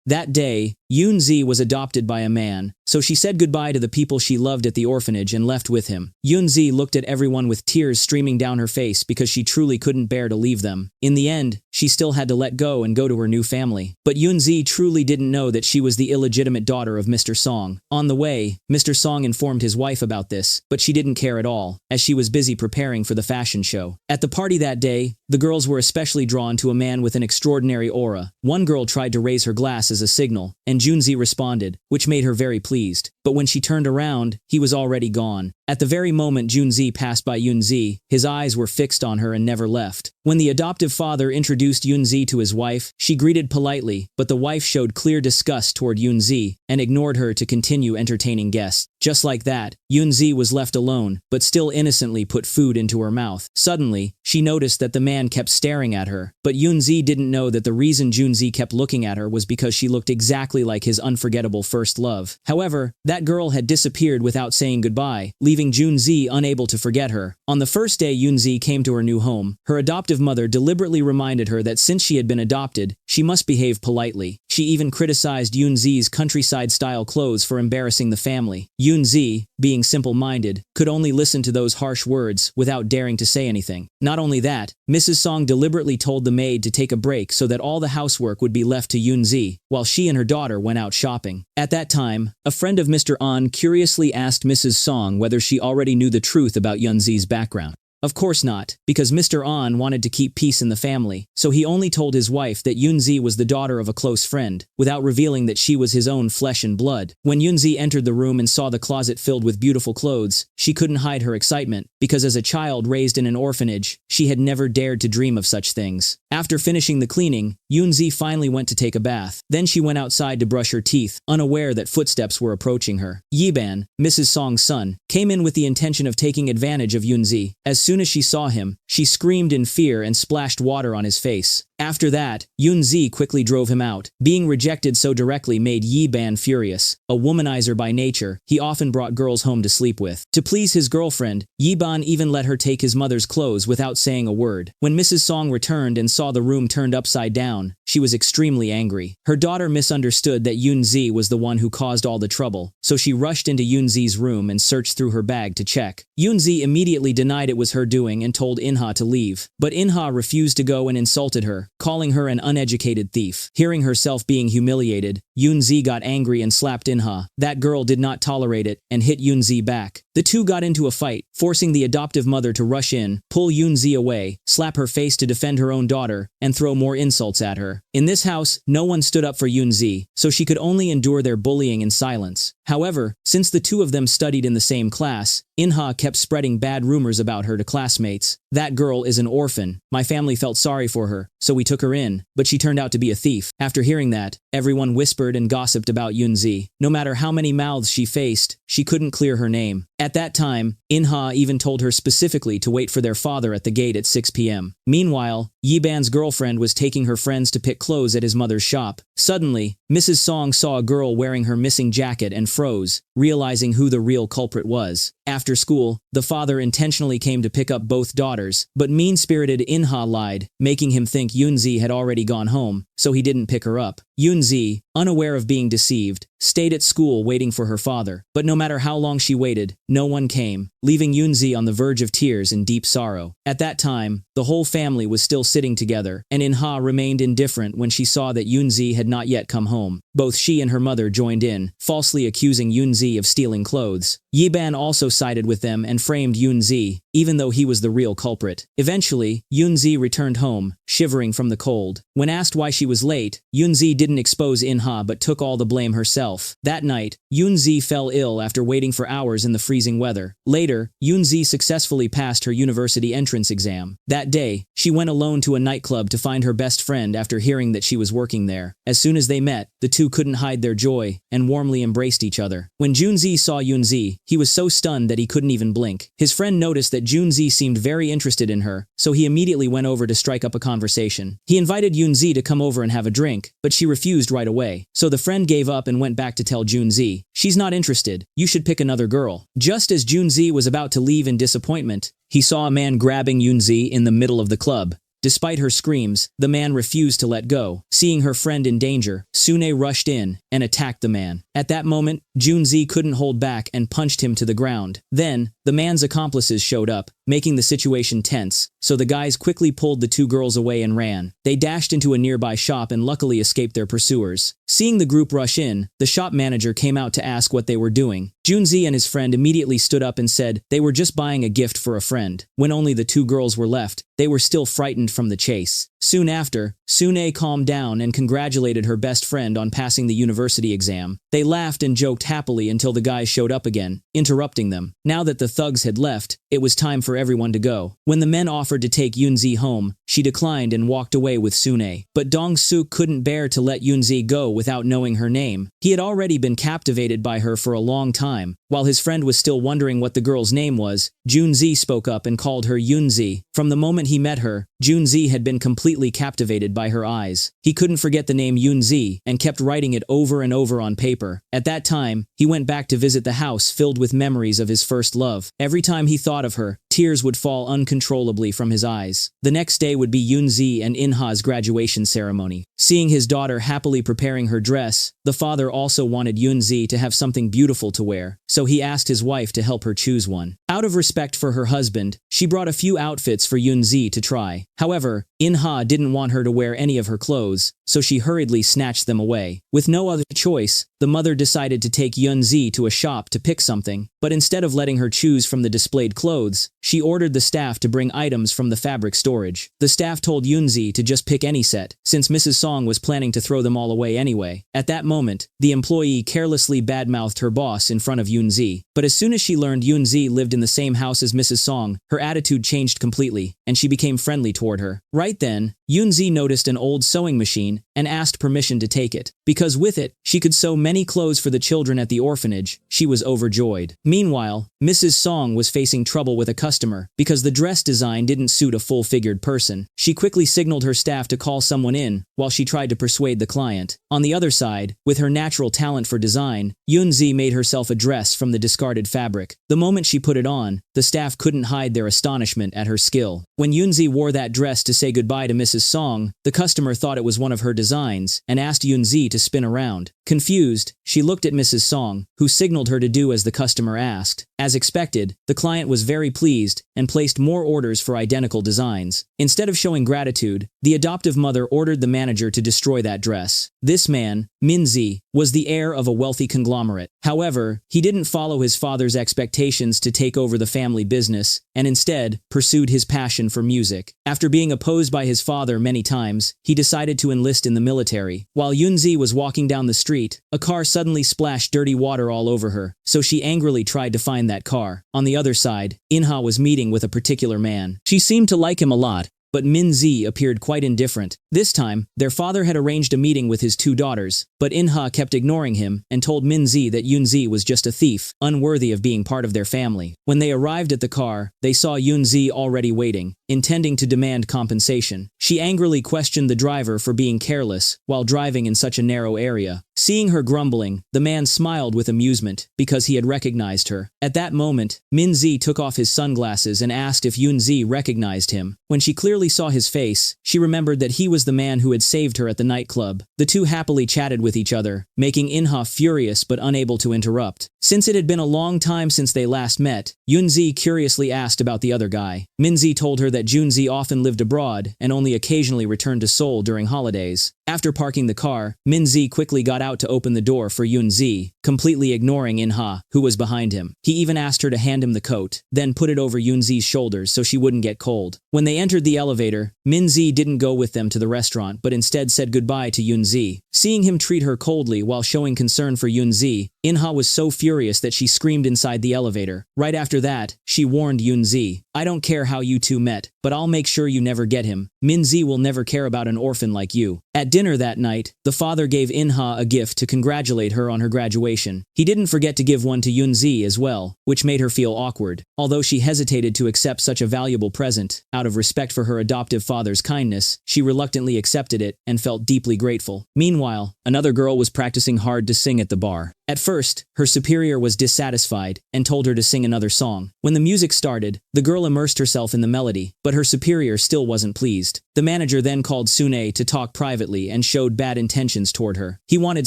That day, Yoon-ji was adopted by a man, so she said goodbye to the people she loved at the orphanage and left with him. Yoon-ji looked at everyone with tears streaming down her face because she truly couldn't bear to leave them. In the end, she still had to let go and go to her new family. But Yoon-ji truly didn't know that she was the illegitimate daughter of Mr. Song. On the way, Mr. Song informed his wife about this, but she didn't care at all, as she was busy preparing for the fashion show. At the party that day, the girls were especially drawn to a man with an extraordinary aura. One girl tried to raise her glass as a signal, and Yoon-ji responded, which made her very pleased. But when she turned around, he was already gone. At the very moment Yoon-ji passed by Yoon-ji, his eyes were fixed on her and never left. When the adoptive father introduced Yoon-ji to his wife, she greeted politely, but the wife showed clear disgust toward Yoon-ji and ignored her to continue entertaining guests. Just like that, Yoon-ji was left alone, but still innocently put food into her mouth. Suddenly, she noticed that the man kept staring at her, but Yoon-ji didn't know that the reason Yoon-ji kept looking at her was because she looked exactly like his unforgettable first love. However, that girl had disappeared without saying goodbye, leaving Yoon-ji unable to forget her. On the first day Yoon-ji came to her new home, her adoptive mother deliberately reminded her that since she had been adopted, she must behave politely. She even criticized Yoon-ji's countryside-style clothes for embarrassing the family. Yoon-ji, being simple-minded, could only listen to those harsh words without daring to say anything. Not only that, Mrs. Song deliberately told the maid to take a break so that all the housework would be left to Yoon-ji, while she and her daughter went out shopping. At that time, a friend of Mr. An curiously asked Mrs. Song whether she already knew the truth about Yoon-ji's background. Of course not, because Mr. An wanted to keep peace in the family, so he only told his wife that Yoon-ji was the daughter of a close friend, without revealing that she was his own flesh and blood. When Yoon-ji entered the room and saw the closet filled with beautiful clothes, she couldn't hide her excitement, because as a child raised in an orphanage, she had never dared to dream of such things. After finishing the cleaning, Yoon-ji finally went to take a bath. Then she went outside to brush her teeth, unaware that footsteps were approaching her. Yi-ban, Mrs. Song's son, came in with the intention of taking advantage of Yoon-ji. As soon as she saw him, she screamed in fear and splashed water on his face. After that, Yoon-ji quickly drove him out. Being rejected so directly made Yi-ban furious. A womanizer by nature, he often brought girls home to sleep with. To please his girlfriend, Yi-ban even let her take his mother's clothes without saying a word. When Mrs. Song returned and saw the room turned upside down, she was extremely angry. Her daughter misunderstood that Yoon-ji was the one who caused all the trouble, so she rushed into Yoon-ji's room and searched through her bag to check. Yoon-ji immediately denied it was her doing and told In-ha to leave. But In-ha refused to go and insulted her, calling her an uneducated thief. Hearing herself being humiliated, Yoon-ji got angry and slapped In-ha. That girl did not tolerate it and hit Yoon-ji back. The two got into a fight, forcing the adoptive mother to rush in, pull Yoon-ji away, slap her face to defend her own daughter, and throw more insults at her. In this house, no one stood up for Yoon-ji, so she could only endure their bullying in silence. However, since the two of them studied in the same class, In-ha kept spreading bad rumors about her to classmates. That girl is an orphan. My family felt sorry for her, so we took her in, but she turned out to be a thief. After hearing that, everyone whispered and gossiped about Yoon-ji. No matter how many mouths she faced, she couldn't clear her name. At that time, In-ha even told her specifically to wait for their father at the gate at 6 p.m. Meanwhile, Yi-ban's girlfriend was taking her friends to pick clothes at his mother's shop. Suddenly, Mrs. Song saw a girl wearing her missing jacket and froze, realizing who the real culprit was. After school, the father intentionally came to pick up both daughters, but mean-spirited In-ha lied, making him think Yoon-ji had already gone home, so he didn't pick her up. Yoon-ji, unaware of being deceived, stayed at school waiting for her father. But no matter how long she waited, no one came, leaving Yoon-ji on the verge of tears in deep sorrow. At that time, the whole family was still sitting together, and In-ha remained indifferent when she saw that Yoon-ji had not yet come home. Both she and her mother joined in, falsely accusing Yoon-ji of stealing clothes. Yi-ban also sided with them and framed Yoon-ji, even though he was the real culprit. Eventually, Yoon-ji returned home, shivering from the cold. When asked why she was late, Yoon-ji didn't expose In-ha but took all the blame herself. That night, Yoon-ji fell ill after waiting for hours in the freezing weather. Later, Yoon-ji successfully passed her university entrance exam. That day, she went alone to a nightclub to find her best friend after hearing that she was working there. As soon as they met, the two couldn't hide their joy and warmly embraced each other. When Yoon-ji saw Yoon-ji, he was so stunned that he couldn't even blink. His friend noticed that Yoon-ji seemed very interested in her, so he immediately went over to strike up a conversation. He invited Yoon-ji to come over and have a drink, but she refused right away. So the friend gave up and went back to tell Yoon-ji, "She's not interested, you should pick another girl." Just as Yoon-ji was about to leave in disappointment, he saw a man grabbing Yoon-ji in the middle of the club. Despite her screams, the man refused to let go. Seeing her friend in danger, Sune rushed in and attacked the man. At that moment, Junzi couldn't hold back and punched him to the ground. Then, the man's accomplices showed up, making the situation tense, so the guys quickly pulled the two girls away and ran. They dashed into a nearby shop and luckily escaped their pursuers. Seeing the group rush in, the shop manager came out to ask what they were doing. Junzi and his friend immediately stood up and said they were just buying a gift for a friend. When only the two girls were left, they were still frightened from the chase. Soon after, Sune calmed down and congratulated her best friend on passing the university exam. They laughed and joked happily until the guys showed up again, interrupting them. Now that the thugs had left, it was time for everyone to go. When the men offered to take Yunzi home, she declined and walked away with Sune. But Dong-suk couldn't bear to let Yunzi go without knowing her name. He had already been captivated by her for a long time. While his friend was still wondering what the girl's name was, Junzi spoke up and called her Yunzi. From the moment he met her, Junzi had been completely captivated by her eyes. He couldn't forget the name Yunzi and kept writing it over and over on paper. At that time, he went back to visit the house filled with memories of his first love. Every time he thought of her, tears would fall uncontrollably from his eyes. The next day would be Yunzi and Inha's graduation ceremony. Seeing his daughter happily preparing her dress, the father also wanted Yunzi to have something beautiful to wear, so he asked his wife to help her choose one. Out of respect for her husband, she brought a few outfits for Yunzi to try. However, Inha didn't want her to wear any of her clothes, so she hurriedly snatched them away. With no other choice, the mother decided to take Yunzi to a shop to pick something, but instead of letting her choose from the displayed clothes, she ordered the staff to bring items from the fabric storage. The staff told Yunzi to just pick any set, since Mrs. Song was planning to throw them all away anyway. At that moment, the employee carelessly badmouthed her boss in front of Yunzi. But as soon as she learned Yunzi lived in the same house as Mrs. Song, her attitude changed completely, and she became friendly toward her. Right then, Yunzi noticed an old sewing machine and asked permission to take it. Because with it, she could sew many clothes for the children at the orphanage, she was overjoyed. Meanwhile, Mrs. Song was facing trouble with a customer because the dress design didn't suit a full-figured person. She quickly signaled her staff to call someone in while she tried to persuade the client. On the other side, with her natural talent for design, Yunzi made herself a dress from the discarded fabric. The moment she put it on, the staff couldn't hide their astonishment at her skill. When Yunzi wore that dress to say goodbye to Mrs. Song, the customer thought it was one of her designs and asked Yunzi to spin around. Confused, she looked at Mrs. Song, who signaled her to do as the customer asked. As expected, the client was very pleased and placed more orders for identical designs. Instead of showing gratitude, the adoptive mother ordered the manager to destroy that dress. This man, Minzi, was the heir of a wealthy conglomerate. However, he didn't follow his father's expectations to take over the family business, and instead pursued his passion for music. After being opposed by his father many times, he decided to enlist in the military. While Yunzi was walking down the street, a car suddenly splashed dirty water all over her, so she angrily tried to find that car. On the other side, Inha was meeting with a particular man. She seemed to like him a lot, but Minzi appeared quite indifferent. This time, their father had arranged a meeting with his two daughters, but Inha kept ignoring him and told Minzi that Yunzi was just a thief, unworthy of being part of their family. When they arrived at the car, they saw Yunzi already waiting, intending to demand compensation. She angrily questioned the driver for being careless while driving in such a narrow area. Seeing her grumbling, the man smiled with amusement because he had recognized her. At that moment, Minzi took off his sunglasses and asked if Yunzi recognized him. When she clearly saw his face, she remembered that he was the man who had saved her at the nightclub. The two happily chatted with each other, making Inha furious but unable to interrupt. Since it had been a long time since they last met, Yunzi curiously asked about the other guy. Minzi told her that Junzi often lived abroad and only occasionally returned to Seoul during holidays. After parking the car, Minzi quickly got out to open the door for Yunzi, completely ignoring Inha, who was behind him. He even asked her to hand him the coat, then put it over Yunzi's shoulders so she wouldn't get cold. When they entered the elevator, Minzi didn't go with them to the restaurant but instead said goodbye to Yunzi. Seeing him treat her coldly while showing concern for Yunzi, Inha was so furious that she screamed inside the elevator. Right after that, she warned Yunzi, "I don't care how you two met, but I'll make sure you never get him. Minzi will never care about an orphan like you." At dinner that night, the father gave Inha a gift to congratulate her on her graduation. He didn't forget to give one to Yunzi as well, which made her feel awkward. Although she hesitated to accept such a valuable present, out of respect for her adoptive father's kindness, she reluctantly accepted it and felt deeply grateful. Meanwhile, another girl was practicing hard to sing at the bar. At first, her superior was dissatisfied and told her to sing another song. When the music started, the girl immersed herself in the melody, but her superior still wasn't pleased. left. The manager then called Sune to talk privately and showed bad intentions toward her. He wanted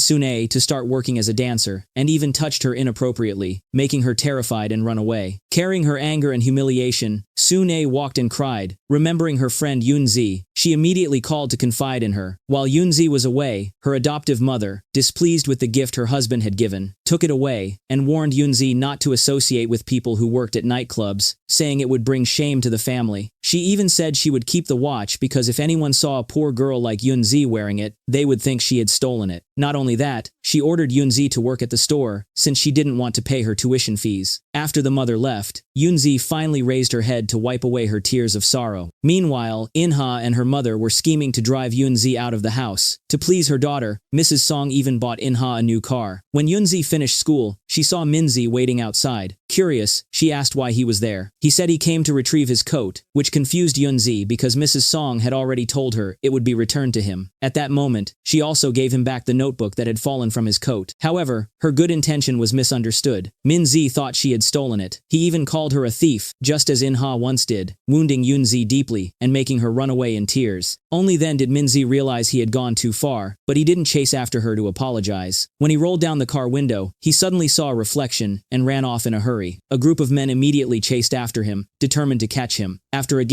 Sune to start working as a dancer, and even touched her inappropriately, making her terrified and run away. Carrying her anger and humiliation, Sune walked and cried. Remembering her friend Yunzi, she immediately called to confide in her. While Yunzi was away, her adoptive mother, displeased with the gift her husband had given, took it away and warned Yunzi not to associate with people who worked at nightclubs, saying it would bring shame to the family. She even said she would keep the watch because if anyone saw a poor girl like Yunzi wearing it, they would think she had stolen it. Not only that, she ordered Yunzi to work at the store, since she didn't want to pay her tuition fees. After the mother left, Yunzi finally raised her head to wipe away her tears of sorrow. Meanwhile, Inha and her mother were scheming to drive Yunzi out of the house. To please her daughter, Mrs. Song even bought Inha a new car. When Yunzi finished school, she saw Minzi waiting outside. Curious, she asked why he was there. He said he came to retrieve his coat, which confused Yunzi because Mrs. Song had already told her it would be returned to him. At that moment, she also gave him back the notebook that had fallen from his coat. However, her good intention was misunderstood. Minzi thought she had stolen it. He even called her a thief, just as Inha once did, wounding Yunzi deeply and making her run away in tears. Only then did Minzi realize he had gone too far, but he didn't chase after her to apologize. When he rolled down the car window, he suddenly saw a reflection and ran off in a hurry. A group of men immediately chased after him, determined to catch him. After a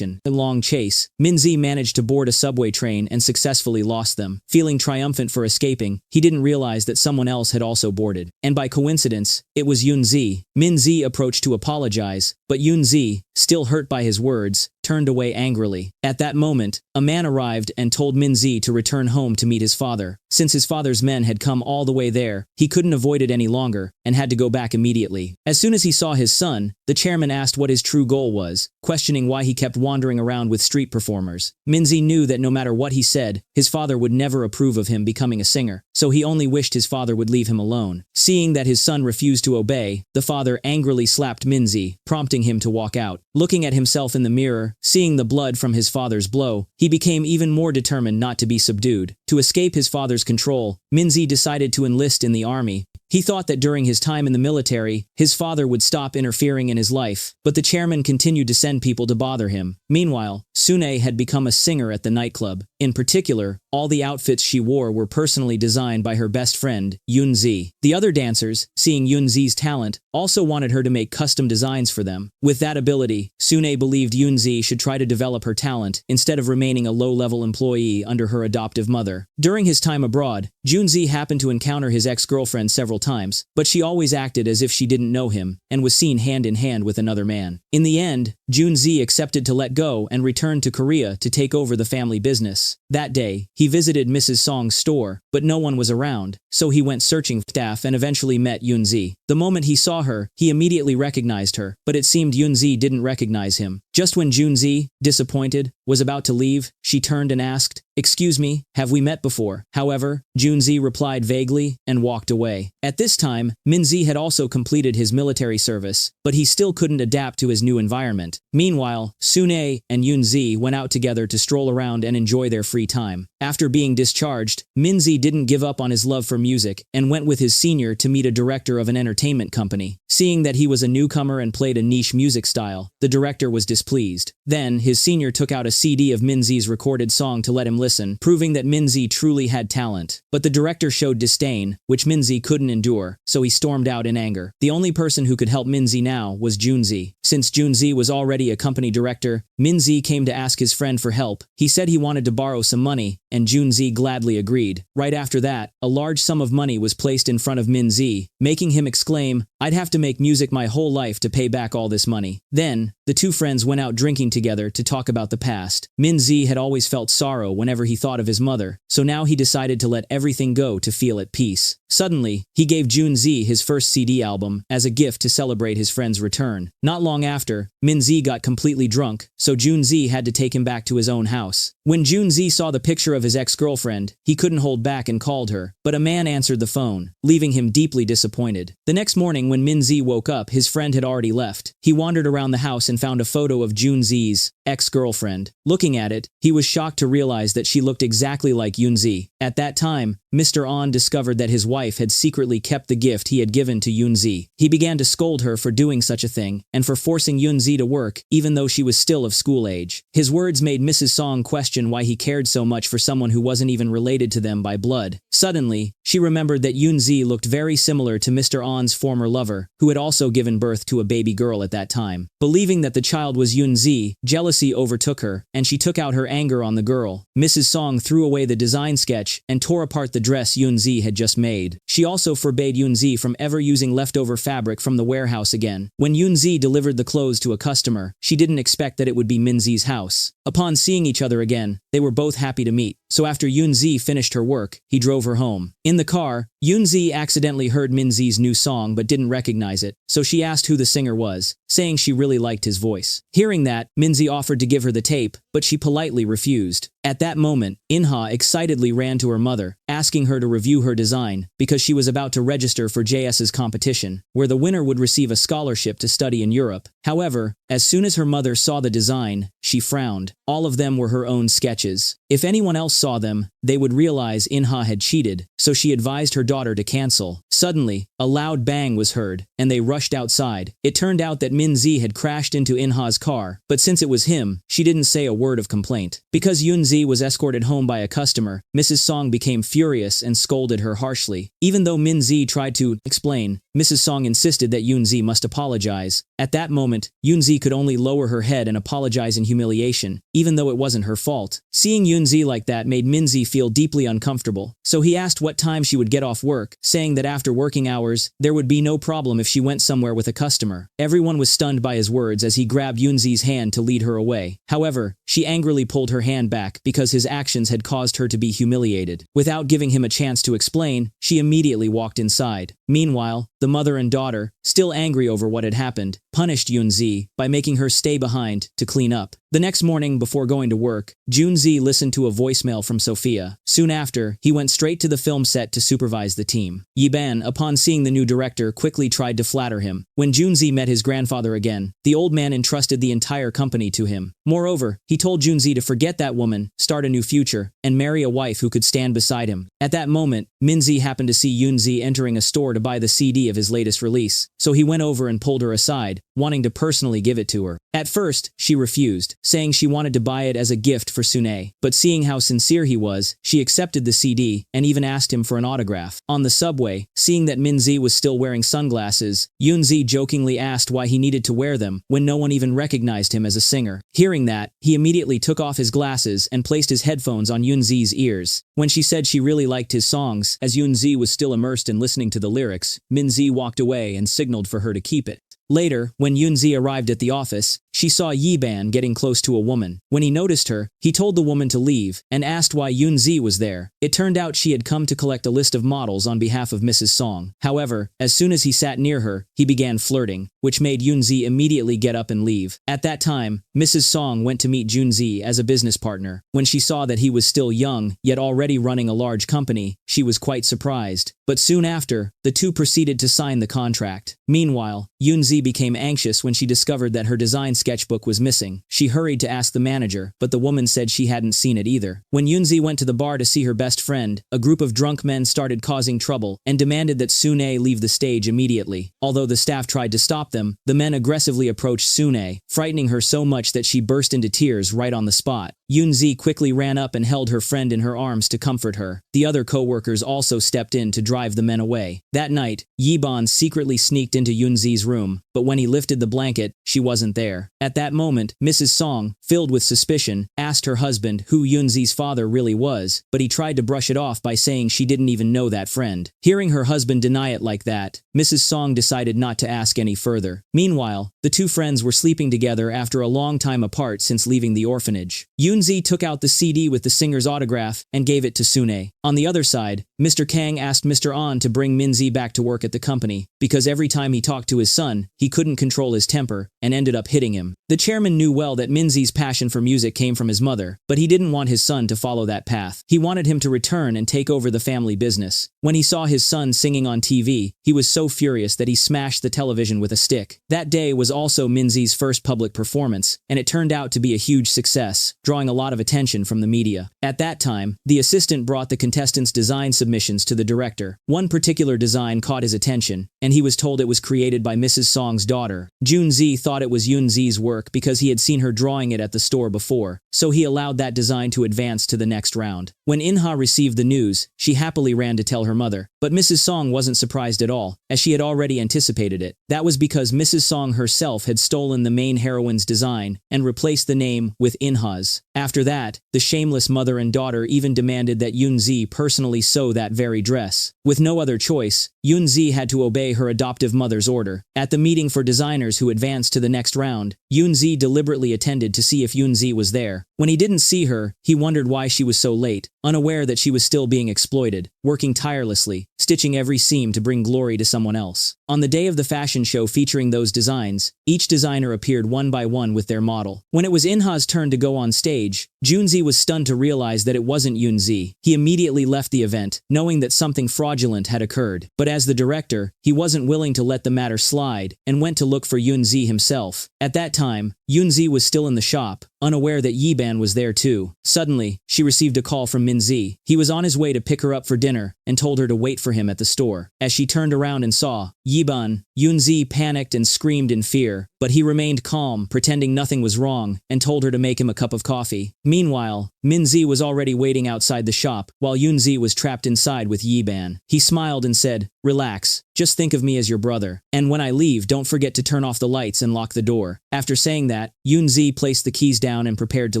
long chase, Minzi managed to board a subway train and successfully lost them. Feeling triumphant for escaping, he didn't realize that someone else had also boarded. And by coincidence, it was Yunzi. Minzi approached to apologize, but Yunzi, still hurt by his words, turned away angrily. At that moment, a man arrived and told Minzi to return home to meet his father. Since his father's men had come all the way there, he couldn't avoid it any longer and had to go back immediately. As soon as he saw his son, the chairman asked what his true goal was, questioning why he kept wandering around with street performers. Minzi knew that no matter what he said, his father would never approve of him becoming a singer, so he only wished his father would leave him alone. Seeing that his son refused to obey, the father angrily slapped Minzi, prompting him to walk out. Looking at himself in the mirror, seeing the blood from his father's blow, he became even more determined not to be subdued. To escape his father's control, Minzi decided to enlist in the army. He thought that during his time in the military, his father would stop interfering in his life, but the chairman continued to send people to bother him. Meanwhile, Sune had become a singer at the nightclub. In particular, all the outfits she wore were personally designed by her best friend, Yunzi. The other dancers, seeing Yunzi's talent, also wanted her to make custom designs for them. With that ability, Sune believed Yunzi should try to develop her talent instead of remaining a low-level employee under her adoptive mother. During his time abroad, Yunzi happened to encounter his ex-girlfriend several times, but she always acted as if she didn't know him and was seen hand in hand with another man. In the end, Yunzi accepted to let go and returned to Korea to take over the family business. That day, he visited Mrs. Song's store, but no one was around, so he went searching for staff and eventually met Yunzi. The moment he saw her, he immediately recognized her, but it seemed Yunzi didn't recognize him. Just when Yunzi, disappointed, was about to leave, she turned and asked, "Excuse me, have we met before?" However, Yunzi replied vaguely and walked away. At this time, Minzi had also completed his military service, but he still couldn't adapt to his new environment. Meanwhile, Sune and Yunzi went out together to stroll around and enjoy their free time. After being discharged, Minzi didn't give up on his love for music and went with his senior to meet a director of an entertainment company. Seeing that he was a newcomer and played a niche music style, the director was displeased. Then, his senior took out a CD of Minzi's recorded song to let him listen, proving that Minzi truly had talent. But the director showed disdain, which Minzi couldn't endure, so he stormed out in anger. The only person who could help Minzi now was Junzi. Since Junzi was already a company director, Minzi came to ask his friend for help. He said he wanted to borrow some money, and Junzi gladly agreed. Right after that, a large sum of money was placed in front of Minzi, making him exclaim, "I'd have to make music my whole life to pay back all this money." Then, the two friends went out drinking together to talk about the past. Minzi had always felt sorrow whenever he thought of his mother, so now he decided to let everything go to feel at peace. Suddenly, he gave Junzi his first CD album as a gift to celebrate his friend's return. Not long after, Minzi got completely drunk, so Junzi had to take him back to his own house. When Junzi saw the picture of his ex-girlfriend, he couldn't hold back and called her, but a man answered the phone, leaving him deeply disappointed. The next morning when Minzi woke up, his friend had already left. He wandered around the house and found a photo of Junzi's ex-girlfriend. Looking at it, he was shocked to realize that she looked exactly like Yunzi. At that time, Mr. An discovered that his wife had secretly kept the gift he had given to Yunzi. He began to scold her for doing such a thing, and for forcing Yunzi to work, even though she was still of school age. His words made Mrs. Song question why he cared so much for someone who wasn't even related to them by blood. Suddenly, she remembered that Yunzi looked very similar to Mr. An's former lover, who had also given birth to a baby girl at that time. Believing that the child was Yunzi, jealousy overtook her, and she took out her anger on the girl. Mrs. Song threw away the design sketch and tore apart the dress Yunzi had just made. She also forbade Yunzi from ever using leftover fabric from the warehouse again. When Yunzi delivered the clothes to a customer, she didn't expect that it would be Minzi's house. Upon seeing each other again, they were both happy to meet. So after Yunzi finished her work, he drove her home. In the car, Yunzi accidentally heard Minzi's new song but didn't recognize it, so she asked who the singer was, saying she really liked his voice. Hearing that, Minzi offered to give her the tape, but she politely refused. At that moment, Inha excitedly ran to her mother, asking her to review her design, because she was about to register for JS's competition, where the winner would receive a scholarship to study in Europe. However, as soon as her mother saw the design, she frowned. All of them were her own sketches. If anyone else saw them, they would realize Inha had cheated, so she advised her daughter to cancel. Suddenly, a loud bang was heard, and they rushed outside. It turned out that Minzi had crashed into Inha's car, but since it was him, she didn't say a word of complaint. Because Yunzi was escorted home by a customer, Mrs. Song became furious and scolded her harshly. Even though Minzi tried to explain, Mrs. Song insisted that Yunzi must apologize. At that moment, Yunzi could only lower her head and apologize in humiliation, even though it wasn't her fault. Seeing Yunzi like that made Minzi feel deeply uncomfortable, so he asked what time she would get off work, saying that after working hours, there would be no problem if she went somewhere with a customer. Everyone was stunned by his words as he grabbed Yunzi's hand to lead her away. However, she angrily pulled her hand back because his actions had caused her to be humiliated. Without giving him a chance to explain, she immediately walked inside. Meanwhile, the mother and daughter, still angry over what had happened, punished Yunzi by making her stay behind to clean up. The next morning, before going to work, Junzi listened to a voicemail from Sophia. Soon after, he went straight to the film set to supervise the team. Yiban, upon seeing the new director, quickly tried to flatter him. When Junzi met his grandfather again, the old man entrusted the entire company to him. Moreover, he told Junzi to forget that woman, start a new future, and marry a wife who could stand beside him. At that moment, Minzi happened to see Yunzi entering a store to buy the CD of his latest release, so he went over and pulled her aside, wanting to personally give it to her. At first, she refused, saying she wanted to buy it as a gift for Sune, but seeing how sincere he was, she accepted the CD and even asked him for an autograph. On the subway, seeing that Minzi was still wearing sunglasses, Yunzi jokingly asked why he needed to wear them when no one even recognized him as a singer. Hearing that, he immediately took off his glasses and placed his headphones on Yunzi's ears. When she said she really liked his songs, as Yunzi was still immersed in listening to the lyrics, Minzi walked away and signaled for her to keep it. Later, when Yunzi arrived at the office, she saw Yiban getting close to a woman. When he noticed her, he told the woman to leave and asked why Yunzi was there. It turned out she had come to collect a list of models on behalf of Mrs. Song. However, as soon as he sat near her, he began flirting, which made Yunzi immediately get up and leave. At that time, Mrs. Song went to meet Junzi as a business partner. When she saw that he was still young, yet already running a large company, she was quite surprised. But soon after, the two proceeded to sign the contract. Meanwhile, Yunzi became anxious when she discovered that her design sketchbook was missing. She hurried to ask the manager, but the woman said she hadn't seen it either. When Yunzi went to the bar to see her best friend, a group of drunk men started causing trouble and demanded that Sune leave the stage immediately. Although the staff tried to stop them, the men aggressively approached Sune, frightening her so much that she burst into tears right on the spot. Yunzi quickly ran up and held her friend in her arms to comfort her. The other co-workers also stepped in to drive the men away. That night, Yiban secretly sneaked into Yunzi's room, but when he lifted the blanket, she wasn't there. At that moment, Mrs. Song, filled with suspicion, asked her husband who Yunzi's father really was, but he tried to brush it off by saying she didn't even know that friend. Hearing her husband deny it like that, Mrs. Song decided not to ask any further. Meanwhile, the two friends were sleeping together after a long time apart since leaving the orphanage. Yunzi took out the CD with the singer's autograph and gave it to Sune. On the other side, Mr. Kang asked Mr. An to bring Minzi back to work at the company, because every time he talked to his son, he couldn't control his temper and ended up hitting him. The chairman knew well that Minzi's passion for music came from his mother, but he didn't want his son to follow that path. He wanted him to return and take over the family business. When he saw his son singing on TV, he was so furious that he smashed the television with a stick. That day was also Minzi's first public performance, and it turned out to be a huge success, drawing a lot of attention from the media. At that time, the assistant brought the contestants' design submissions to the director. One particular design caught his attention, and he was told it was created by Mrs. Song's daughter. Junzi thought it was Yunzi's work because he had seen her drawing it at the store before, so he allowed that design to advance to the next round. When Inha received the news, she happily ran to tell her mother. But Mrs. Song wasn't surprised at all, as she had already anticipated it. That was because Mrs. Song herself had stolen the main heroine's design and replaced the name with Inha's. After that, the shameless mother and daughter even demanded that Yunzi personally sew that very dress. With no other choice, Yunzi had to obey her adoptive mother's order. At the meeting for designers who advanced to the next round, Yunzi deliberately attended to see if Yunzi was there. When he didn't see her, he wondered why she was so late, unaware that she was still being exploited, working tirelessly, stitching every seam to bring glory to someone else. On the day of the fashion show featuring those designs, each designer appeared one by one with their model. When it was Inha's turn to go on stage, Junzi was stunned to realize that it wasn't Yunzi. He immediately left the event, knowing that something fraudulent had occurred. But as the director, he wasn't willing to let the matter slide, and went to look for Yunzi himself. At that time, Yunzi was still in the shop, unaware that Yiban was there too. Suddenly, she received a call from Minzi. He was on his way to pick her up for dinner, and told her to wait for him at the store. As she turned around and saw Yiban, Yunzi panicked and screamed in fear, but he remained calm, pretending nothing was wrong, and told her to make him a cup of coffee. Meanwhile, Minzi was already waiting outside the shop, while Yunzi was trapped inside with Yiban. He smiled and said, "Relax, just think of me as your brother. And when I leave, don't forget to turn off the lights and lock the door." After saying that, Yunzi placed the keys down and prepared to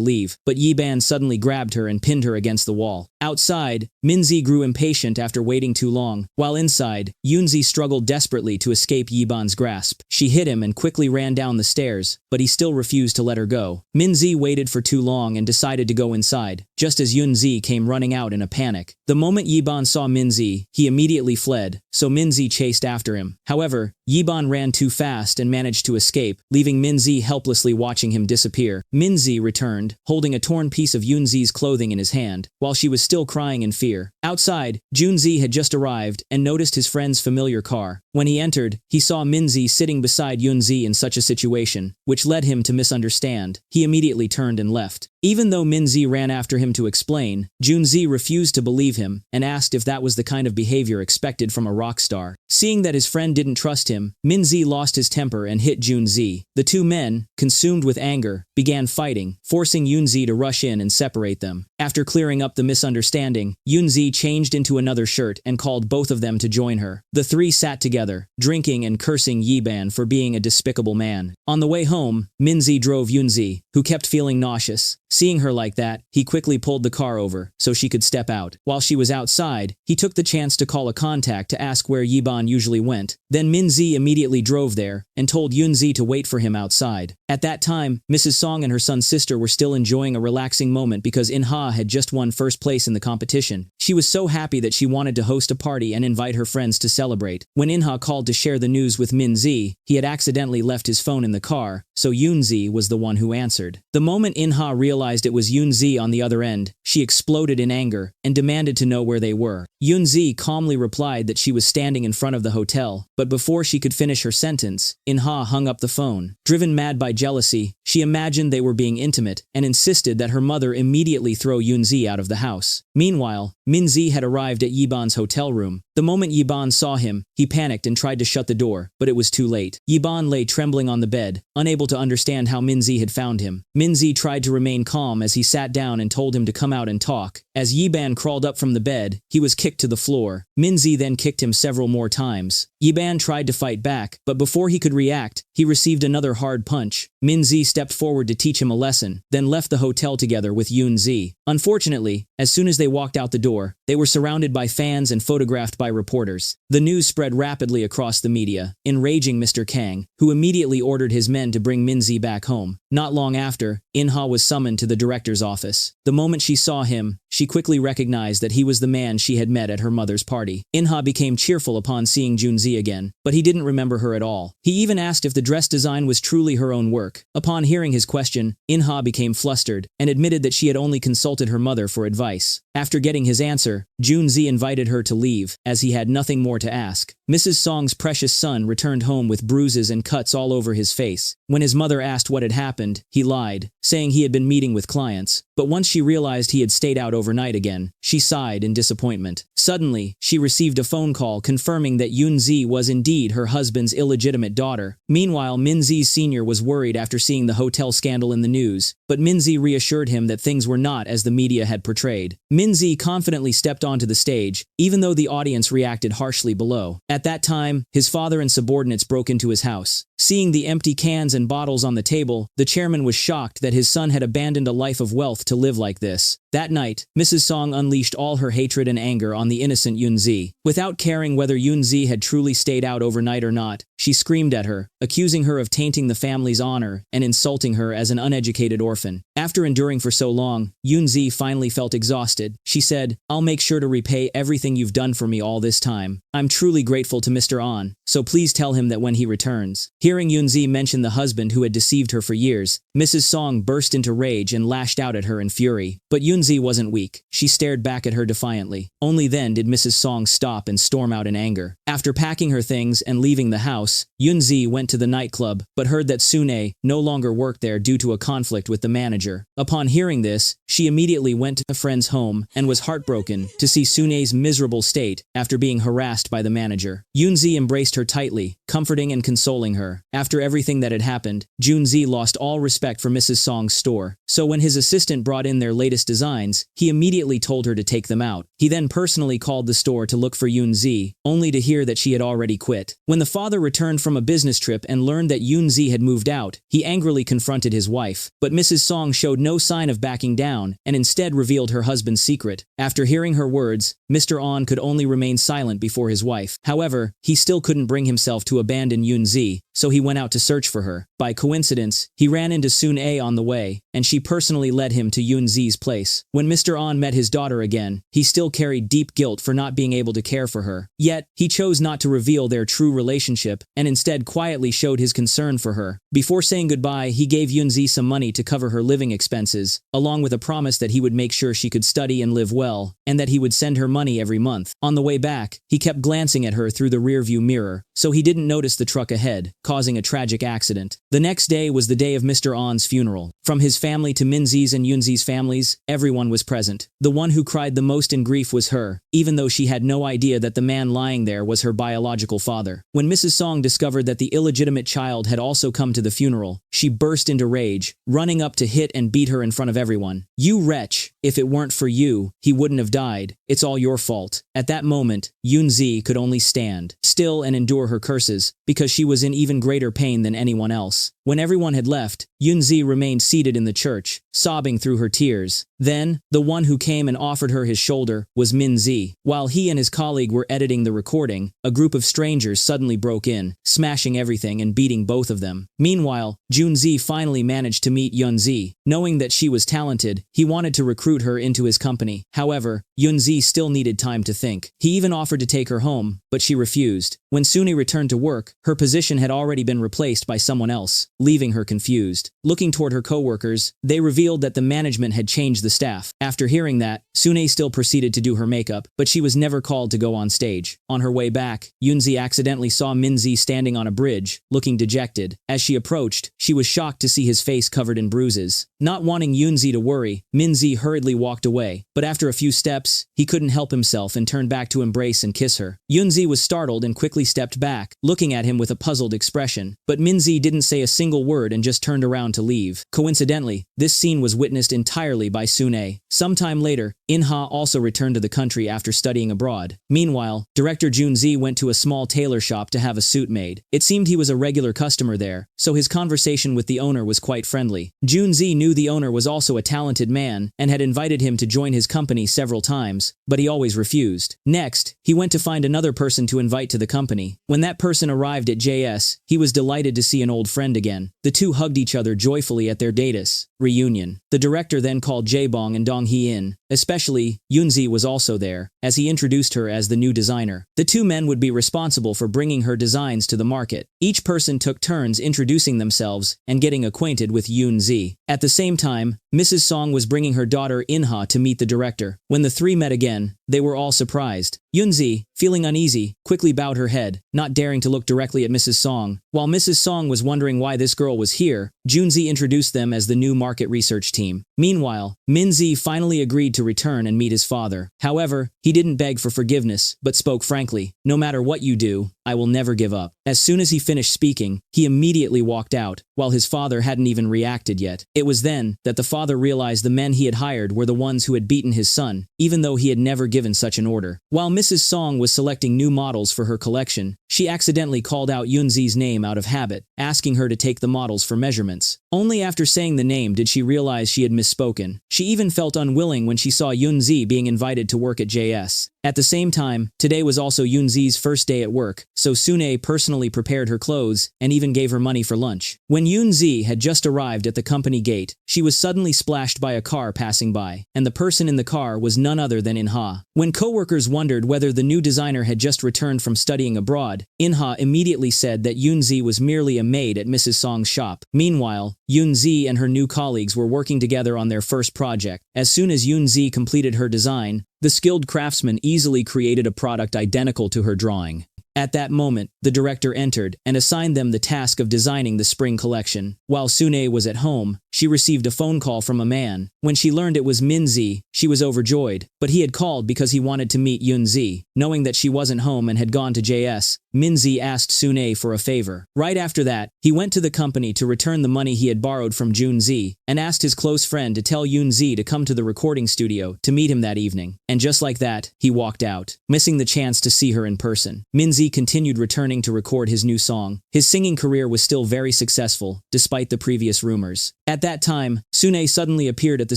leave, but Yiban suddenly grabbed her and pinned her against the wall. Outside, Minzi grew impatient after waiting too long, while inside, Yunzi struggled desperately to escape Yiban's grasp. She hit him and quickly ran down the stairs, but he still refused to let her go. Minzi waited for too long and decided to go inside, just as Yunzi came running out in a panic. The moment Yiban saw Minzi, he immediately fled, so Minzi chased after him. However, Yiban ran too fast and managed to escape, leaving Minzi helplessly watching him disappear. Minzi returned, holding a torn piece of Yunzi's clothing in his hand, while she was still crying in fear. Outside, Junzi had just arrived and noticed his friend's familiar car. When he entered, he saw Minzi sitting beside Yunzi in such a situation, which led him to misunderstand. He immediately turned and left. Even though Minzi ran after him to explain, Junzi refused to believe him and asked if that was the kind of behavior expected from a rock star. Seeing that his friend didn't trust him, Minzi lost his temper and hit Junzi. The two men, consumed with anger, began fighting, forcing Yunzi to rush in and separate them. After clearing up the misunderstanding, Yunzi changed into another shirt and called both of them to join her. The three sat together, drinking and cursing Yiban for being a despicable man. On the way home, Minzi drove Yunzi, who kept feeling nauseous. Seeing her like that, he quickly pulled the car over so she could step out. While she was outside, he took the chance to call a contact to ask where Yiban usually went. Then Minzi immediately drove there and told Yunzi to wait for him outside. At that time, Mrs. Song and her son's sister were still enjoying a relaxing moment because Inha had just won first place in the competition. She was so happy that she wanted to host a party and invite her friends to celebrate. When Inha called to share the news with Minzi, he had accidentally left his phone in the car, so Yunzi was the one who answered. The moment Inha realized it was Yunzi on the other end, she exploded in anger and demanded to know where they were. Yunzi calmly replied that she was standing in front of the hotel, but before she could finish her sentence, Inha hung up the phone. Driven mad by jealousy, she imagined they were being intimate and insisted that her mother immediately throw Yunzi out of the house. Meanwhile, Minzi had arrived at Yiban's hotel room. The moment Yiban saw him, he panicked and tried to shut the door, but it was too late. Yiban lay trembling on the bed, unable to understand how Minzi had found him. Minzi tried to remain calm as he sat down and told him to come out and talk. As Yiban crawled up from the bed, he was kicked to the floor. Minzi then kicked him several more times. Yiban tried to fight back, but before he could react, he received another hard punch. Minzi stepped forward to teach him a lesson, then left the hotel together with Yunzi. Unfortunately, as soon as they walked out the door, they were surrounded by fans and photographed by reporters. The news spread rapidly across the media, enraging Mr. Kang, who immediately ordered his men to bring Minzi back home. Not long after, Inha was summoned to the director's office. The moment she saw him, she quickly recognized that he was the man she had met at her mother's party. Inha became cheerful upon seeing Junzi again, but he didn't remember her at all. He even asked if the dress design was truly her own work. Upon hearing his question, Inha became flustered and admitted that she had only consulted her mother for advice. After getting his answer, Junzi invited her to leave, as he had nothing more to ask. Mrs. Song's precious son returned home with bruises and cuts all over his face. When his mother asked what had happened, he lied, saying he had been meeting with clients. But once she realized he had stayed out overnight again, she sighed in disappointment. Suddenly, she received a phone call confirming that Yunzi was indeed her husband's illegitimate daughter. Meanwhile, Minzi Sr. was worried after seeing the hotel scandal in the news, but Minzi reassured him that things were not as the media had portrayed. Minzi confidently stepped onto the stage, even though the audience reacted harshly below. At that time, his father and subordinates broke into his house. Seeing the empty cans and bottles on the table, the chairman was shocked that his son had abandoned a life of wealth to live like this. That night, Mrs. Song unleashed all her hatred and anger on the innocent Yunzi. Without caring whether Yunzi had truly stayed out overnight or not, she screamed at her, accusing her of tainting the family's honor and insulting her as an uneducated orphan. After enduring for so long, Yunzi finally felt exhausted. She said, "I'll make sure to repay everything you've done for me all this time. I'm truly grateful to Mr. An, so please tell him that when he returns." Hearing Yunzi mention the husband who had deceived her for years, Mrs. Song burst into rage and lashed out at her in fury. But Yunzi wasn't weak. She stared back at her defiantly. Only then did Mrs. Song stop and storm out in anger. After packing her things and leaving the house, Yunzi went to the nightclub, but heard that Sune no longer worked there due to a conflict with the manager. Upon hearing this, she immediately went to a friend's home and was heartbroken to see Sune's miserable state after being harassed by the manager. Yunzi embraced her tightly, comforting and consoling her. After everything that had happened, Junzi lost all respect for Mrs. Song's store. So when his assistant brought in their latest designs, he immediately told her to take them out. He then personally called the store to look for Yunzi, only to hear that she had already quit. When the father returned from a business trip and learned that Yunzi had moved out, he angrily confronted his wife. But Mrs. Song showed no sign of backing down and instead revealed her husband's secret. After hearing her words, Mr. An could only remain silent before his wife. However, he still couldn't bring himself to abandon Yunzi, so he went out to search for her. By coincidence, he ran into Sune on the way, and she personally led him to Yunzi's place. When Mr. An met his daughter again, he still carried deep guilt for not being able to care for her. Yet, he chose not to reveal their true relationship, and instead quietly showed his concern for her. Before saying goodbye, he gave Yunzi some money to cover her living expenses, along with a promise that he would make sure she could study and live well, and that he would send her money every month. On the way back, he kept glancing at her through the rearview mirror, so he didn't notice the truck ahead, causing a tragic accident. The next day was the day of Mr. An's funeral. From his family to Minzi's and Yunzi's families, everyone was present. The one who cried the most in grief was her, even though she had no idea that the man lying there was her biological father. When Mrs. Song discovered that the illegitimate child had also come to the funeral, she burst into rage, running up to hit and beat her in front of everyone. "You wretch! If it weren't for you, he wouldn't have died. It's all your fault." At that moment, Yunzi could only stand still and endure her curses, because she was in even greater pain than anyone else. When everyone had left, Yunzi remained seated in the church, sobbing through her tears. Then, the one who came and offered her his shoulder was Minzi. While he and his colleague were editing the recording, a group of strangers suddenly broke in, smashing everything and beating both of them. Meanwhile, Junzi finally managed to meet Yunzi. Knowing that she was talented, he wanted to recruit her into his company. However, Yunzi still needed time to think. He even offered to take her home, but she refused. When Sune returned to work, her position had already been replaced by someone else, leaving her confused. Looking toward her coworkers, they revealed that the management had changed the staff. After hearing that, Sune still proceeded to do her makeup, but she was never called to go on stage. On her way back, Yunzi accidentally saw Minzi standing on a bridge, looking dejected. As she approached, she was shocked to see his face covered in bruises. Not wanting Yunzi to worry, Minzi hurriedly walked away, but after a few steps, he couldn't help himself and turned back to embrace and kiss her. Yunzi was startled and quickly stepped back, looking at him with a puzzled expression. But Minzi didn't say a single word and just turned around to leave. Coincidentally, this scene was witnessed entirely by Sune. Sometime later, In-ha also returned to the country after studying abroad. Meanwhile, director Junzi went to a small tailor shop to have a suit made. It seemed he was a regular customer there, so his conversation with the owner was quite friendly. Junzi knew the owner was also a talented man and had invited him to join his company several times, but he always refused. Next, he went to find another person to invite to the company. When that person arrived at JS, he was delighted to see an old friend again. The two hugged each other joyfully at their datus reunion. The director then called Jaebong and Dong-hee in. Especially, Yunzi was also there. as he introduced her as the new designer. The two men would be responsible for bringing her designs to the market. Each person took turns introducing themselves and getting acquainted with Yoon-ji. At the same time, Mrs. Song was bringing her daughter In-ha to meet the director. When the three met again, they were all surprised. Yoon-ji, feeling uneasy, quickly bowed her head, not daring to look directly at Mrs. Song. While Mrs. Song was wondering why this girl was here, Junzi introduced them as the new market research team. Meanwhile, Min-ji finally agreed to return and meet his father. However, he didn't beg for forgiveness, but spoke frankly, "No matter what you do, I will never give up." As soon as he finished speaking, he immediately walked out, while his father hadn't even reacted yet. It was then that the father realized the men he had hired were the ones who had beaten his son, even though he had never given such an order. While Mrs. Song was selecting new models for her collection, she accidentally called out Yoon-ji's name out of habit, asking her to take the models for measurements. Only after saying the name did she realize she had misspoken. She even felt unwilling when she saw Yoon-ji being invited to work at JS. At the same time, today was also Yoon-ji's first day at work, so Sune personally prepared her clothes and even gave her money for lunch. When Yoon-ji had just arrived at the company gate, she was suddenly splashed by a car passing by, and the person in the car was none other than In-ha. When coworkers wondered whether the new designer had just returned from studying abroad, In-ha immediately said that Yoon-ji was merely a maid at Mrs. Song's shop. Meanwhile, Yoon-ji and her new colleagues were working together on their first project. As soon as Yoon-ji completed her design, the skilled craftsman easily created a product identical to her drawing. At that moment, the director entered and assigned them the task of designing the spring collection. While Sune was at home, she received a phone call from a man. When she learned it was Min-ji, she was overjoyed, but he had called because he wanted to meet Yoon-ji. Knowing that she wasn't home and had gone to JS, Min-ji asked Sune for a favor. Right after that, he went to the company to return the money he had borrowed from Jun-ji and asked his close friend to tell Yoon-ji to come to the recording studio to meet him that evening. And just like that, he walked out, missing the chance to see her in person. Min-ji continued returning to record his new song. His singing career was still very successful, despite the previous rumors. At that time, Sune suddenly appeared at the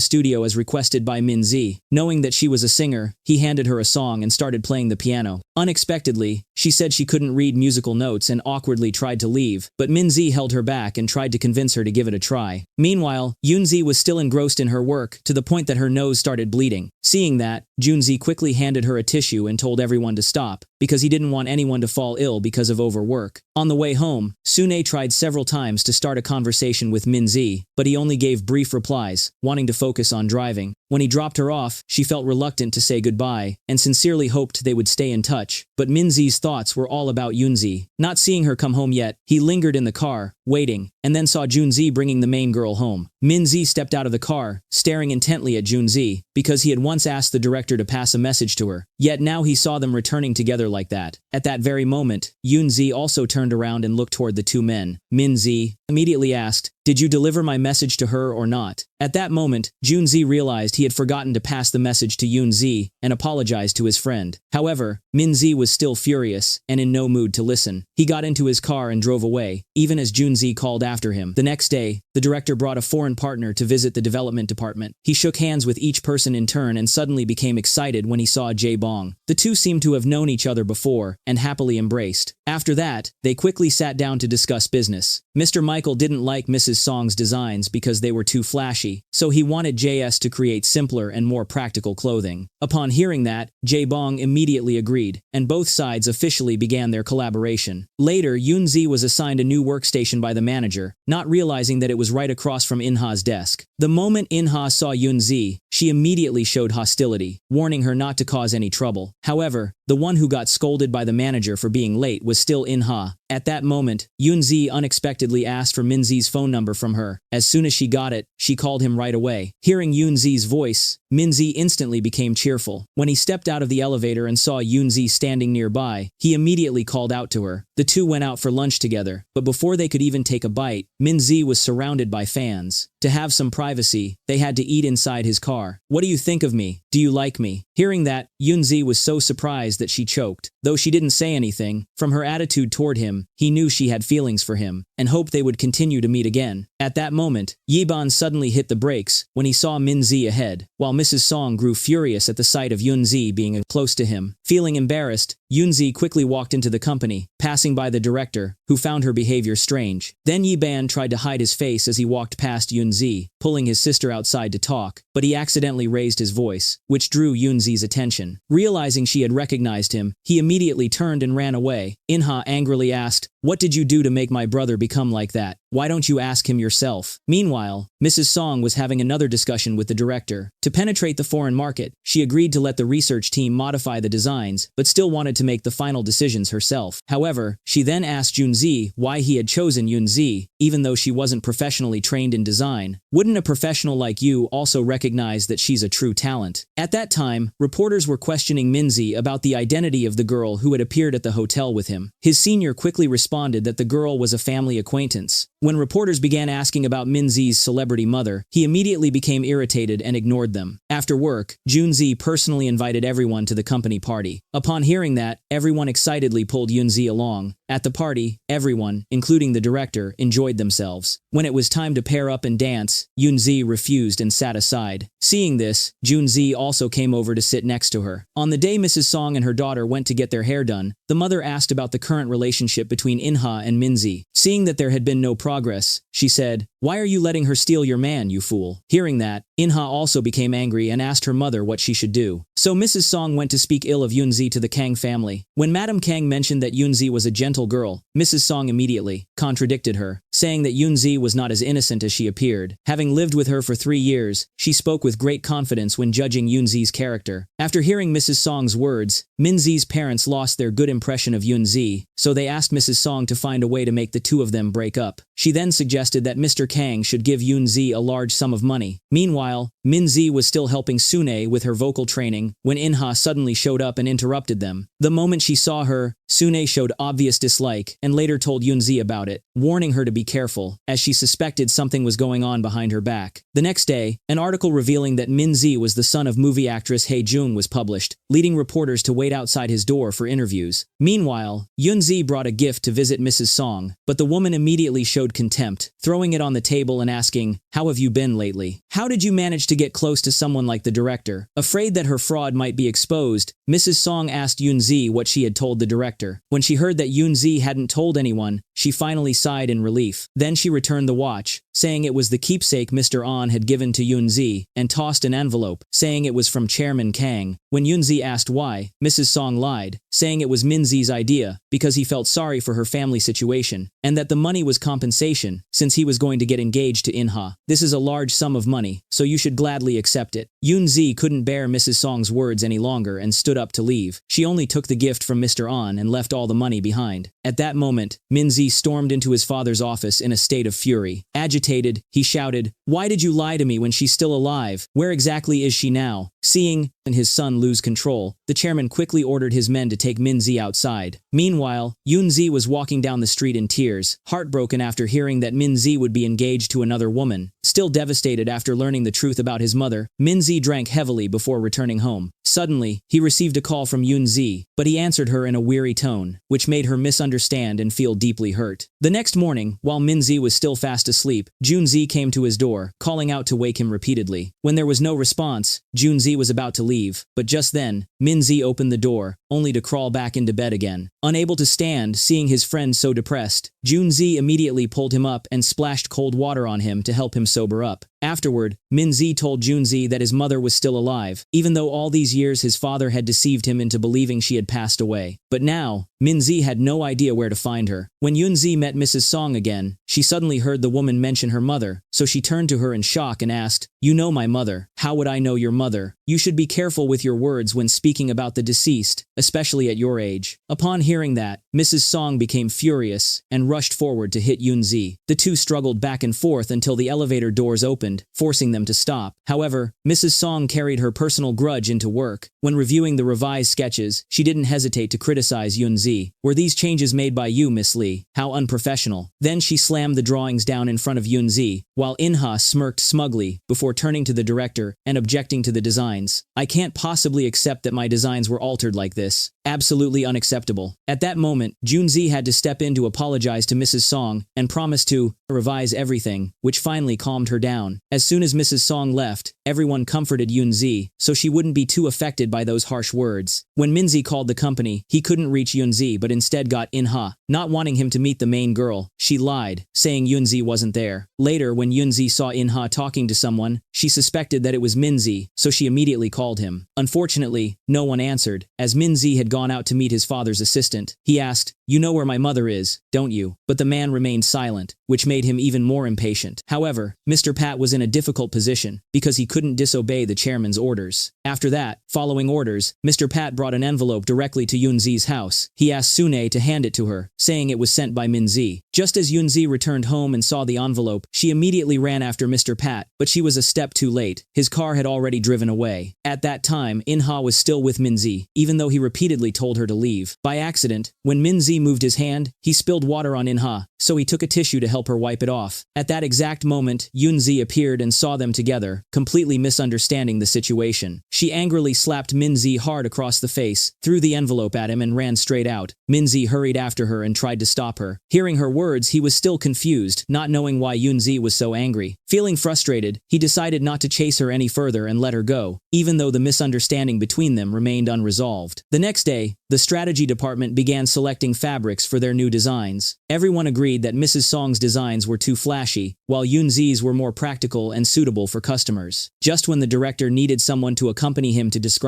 studio as requested by Min-ji. Knowing that she was a singer, he handed her a song and started playing the piano. Unexpectedly, she said she couldn't read musical notes and awkwardly tried to leave, but Min-ji held her back and tried to convince her to give it a try. Meanwhile, Yoon-ji was still engrossed in her work, to the point that her nose started bleeding. Seeing that, Yoon-ji quickly handed her a tissue and told everyone to stop, because he didn't want anyone to fall ill because of overwork. On the way home, Sune tried several times to start a conversation with Min-ji, but he only gave brief replies, wanting to focus on driving. When he dropped her off, she felt reluctant to say goodbye, and sincerely hoped they would stay in touch. But Min-ji's thoughts were all about Yoon-ji. Not seeing her come home yet, he lingered in the car, waiting, and then saw Jun-ji bringing the main girl home. Min-ji stepped out of the car, staring intently at Jun-ji, because he had once asked the director to pass a message to her. Yet now he saw them returning together like that. At that very moment, Yoon-ji also turned around and looked toward the two men. Min-ji immediately asked, "Did you deliver my message to her or not?" At that moment, Jun-ji realized he had forgotten to pass the message to Yoon-ji and apologized to his friend. However, Min-ji was still furious and in no mood to listen. He got into his car and drove away, even as Jun-ji called after him. The next day, the director brought a foreign partner to visit the development department. He shook hands with each person in turn and suddenly became excited when he saw Jae-bong. The two seemed to have known each other before and happily embraced. After that, they quickly sat down to discuss business. Mr. Michael didn't like Mrs. Song's designs because they were too flashy, so he wanted JS to create simpler and more practical clothing. Upon hearing that, Jae-bong immediately agreed, and both sides officially began their collaboration. Later, Yoon-ji was assigned a new workstation by the manager, not realizing that it was right across from In-ha's desk. The moment In-ha saw Yoon-ji, she immediately showed hostility, warning her not to cause any trouble. However, the one who got scolded by the manager for being late was still In-ha. At that moment, Yoon-ji unexpectedly asked for Min-ji's phone number from her. As soon as she got it, she called him right away. Hearing Yoon-ji's voice, Min-ji instantly became cheerful. When he stepped out of the elevator and saw Yoon-ji standing nearby, he immediately called out to her. The two went out for lunch together, but before they could even take a bite, Min-ji was surrounded by fans. To have some privacy, they had to eat inside his car. "What do you think of me? Do you like me?" Hearing that, Yoon-ji was so surprised that she choked. Though she didn't say anything, from her attitude toward him, he knew she had feelings for him, and hoped they would continue to meet again. At that moment, Yeban suddenly hit the brakes when he saw Min-ji ahead. while Mrs. Song grew furious at the sight of Yunzi being close to him. Feeling embarrassed, Yunzi quickly walked into the company, passing by the director, who found her behavior strange. Then Yi Ban tried to hide his face as he walked past Yunzi, pulling his sister outside to talk, but he accidentally raised his voice, which drew Yunzi's attention. Realizing she had recognized him, he immediately turned and ran away. Inha angrily asked, "What did you do to make my brother become like that? Why don't you ask him yourself?" Meanwhile, Mrs. Song was having another discussion with the director. To penetrate the foreign market, she agreed to let the research team modify the designs, but still wanted to make the final decisions herself. However, she then asked Yunzi why he had chosen Yunzi, even though she wasn't professionally trained in design. "Wouldn't a professional like you also recognize that she's a true talent?" At that time, reporters were questioning Minzi about the identity of the girl who had appeared at the hotel with him. His senior quickly responded that the girl was a family acquaintance. When reporters began asking about Minzi's celebrity mother, he immediately became irritated and ignored them. After work, Junzi personally invited everyone to the company party. Upon hearing that, everyone excitedly pulled Yunzi along. At the party, everyone, including the director, enjoyed themselves. When it was time to pair up and dance, Yunzi refused and sat aside. Seeing this, Junzi also came over to sit next to her. On the day Mrs. Song and her daughter went to get their hair done, the mother asked about the current relationship between Inha and Minzi. Seeing that there had been no progress, she said, "Why are you letting her steal your man, you fool?" Hearing that, Inha also became angry and asked her mother what she should do. So Mrs. Song went to speak ill of Yunzi to the Kang family. When Madame Kang mentioned that Yunzi was a gentle girl, Mrs. Song immediately contradicted her, saying that Yunzi was not as innocent as she appeared. Having lived with her for 3 years, she spoke with great confidence when judging Yunzi's character. After hearing Mrs. Song's words, Minzi's parents lost their good impression of Yunzi, so they asked Mrs. Song to find a way to make the two of them break up. She then suggested that Mr. Kang should give Yunzi a large sum of money. Meanwhile, Minzi was still helping Sune with her vocal training when Inha suddenly showed up and interrupted them. The moment she saw her, Sune showed obvious dislike and later told Yunzi about it, warning her to be careful, as she suspected something was going on behind her back. The next day, an article revealing that Minzi was the son of movie actress Hae Jung was published, leading reporters to wait outside his door for interviews. Meanwhile, Yunzi brought a gift to visit Mrs. Song, but the woman immediately showed contempt, throwing it on the table and asking, "How have you been lately? How did you manage to get close to someone like the director?" Afraid that her fraud might be exposed, Mrs. Song asked Yunzi what she had told the director. When she heard that Yunzi hadn't told anyone, she finally sighed in relief. Then she returned the watch, saying it was the keepsake Mr. An had given to Yunzi, and tossed an envelope, saying it was from Chairman Kang. When Yunzi asked why, Mrs. Song lied, saying it was Minzi's idea, because he felt sorry for her family situation, and that the money was compensation, since he was going to get engaged to Inha. "This is a large sum of money, so you should gladly accept it." Yunzi couldn't bear Mrs. Song's words any longer and stood up to leave. She only took the gift from Mr. An and left all the money behind. At that moment, Minzi stormed into his father's office in a state of fury. Agitated, he shouted, "Why did you lie to me when she's still alive? Where exactly is she now?" Seeing his son lose control, the chairman quickly ordered his men to take Minzi outside. Meanwhile, Yunzi was walking down the street in tears, heartbroken after hearing that Minzi would be engaged to another woman. Still devastated after learning the truth about his mother, Minzi drank heavily before returning home. Suddenly, he received a call from Yunzi, but he answered her in a weary tone, which made her misunderstand and feel deeply hurt. The next morning, while Minzi was still fast asleep, Junzi came to his door, calling out to wake him repeatedly. When there was no response, Junzi was about to leave, but just then, Minzi opened the door, only to crawl back into bed again. Unable to stand, seeing his friend so depressed, Junzi immediately pulled him up and splashed cold water on him to help him sober up. Afterward, Minzi told Junzi that his mother was still alive, even though all these years his father had deceived him into believing she had passed away. But now, Minzi had no idea where to find her. When Yunzi met Mrs. Song again, she suddenly heard the woman mention her mother, so she turned to her in shock and asked, "You know my mother. How would I know your mother? You should be careful with your words when speaking about the deceased, especially at your age." Upon hearing that, Mrs. Song became furious and rushed forward to hit Yunzi. The two struggled back and forth until the elevator doors opened, forcing them to stop. However, Mrs. Song carried her personal grudge into work. When reviewing the revised sketches, she didn't hesitate to criticize Yunzi. "Were these changes made by you, Miss Lee? How unprofessional." Then she slammed the drawings down in front of Yunzi, while Inha smirked smugly before turning to the director and objecting to the designs. "I can't possibly accept that my designs were altered like this. Absolutely unacceptable." At that moment, Junzi had to step in to apologize to Mrs. Song and promise to revise everything, which finally calmed her down. As soon as Mrs. Song left, everyone comforted Yunzi, so she wouldn't be too affected by those harsh words. When Minzi called the company, he couldn't reach Yunzi but instead got In-ha. Not wanting him to meet the main girl, she lied, saying Yunzi wasn't there. Later, when Yunzi saw In-ha talking to someone, she suspected that it was Minzi, so she immediately called him. Unfortunately, no one answered. As Minzi had gone out to meet his father's assistant, he asked, "You know where my mother is, don't you?" But the man remained silent, which made him even more impatient. However, Mr. Pat was in a difficult position, because he couldn't disobey the chairman's orders. After that, following orders, Mr. Pat brought an envelope directly to Yunzi's house. He asked Sune to hand it to her, saying it was sent by Minzi. Just as Yunzi returned home and saw the envelope, she immediately ran after Mr. Pat, but she was a step too late. His car had already driven away. At that time, In-ha was still with Minzi, even though he repeatedly told her to leave. By accident, when Minzi moved his hand, he spilled water on In-ha, so he took a tissue to help her wipe it off. At that exact moment, Yunzi appeared and saw them together, completely misunderstanding the situation. She angrily slapped Minzi hard across the face, threw the envelope at him and ran straight out. Minzi hurried after her and tried to stop her. Hearing her words, he was still confused, not knowing why Yunzi was so angry. Feeling frustrated, he decided not to chase her any further and let her go, even though the misunderstanding between them remained unresolved. The next day, the strategy department began selecting fabrics for their new designs. Everyone agreed that Mrs. Song's designs were too flashy, while Yunzi's were more practical and suitable for customers. Just when the director needed someone to accompany him to Despised,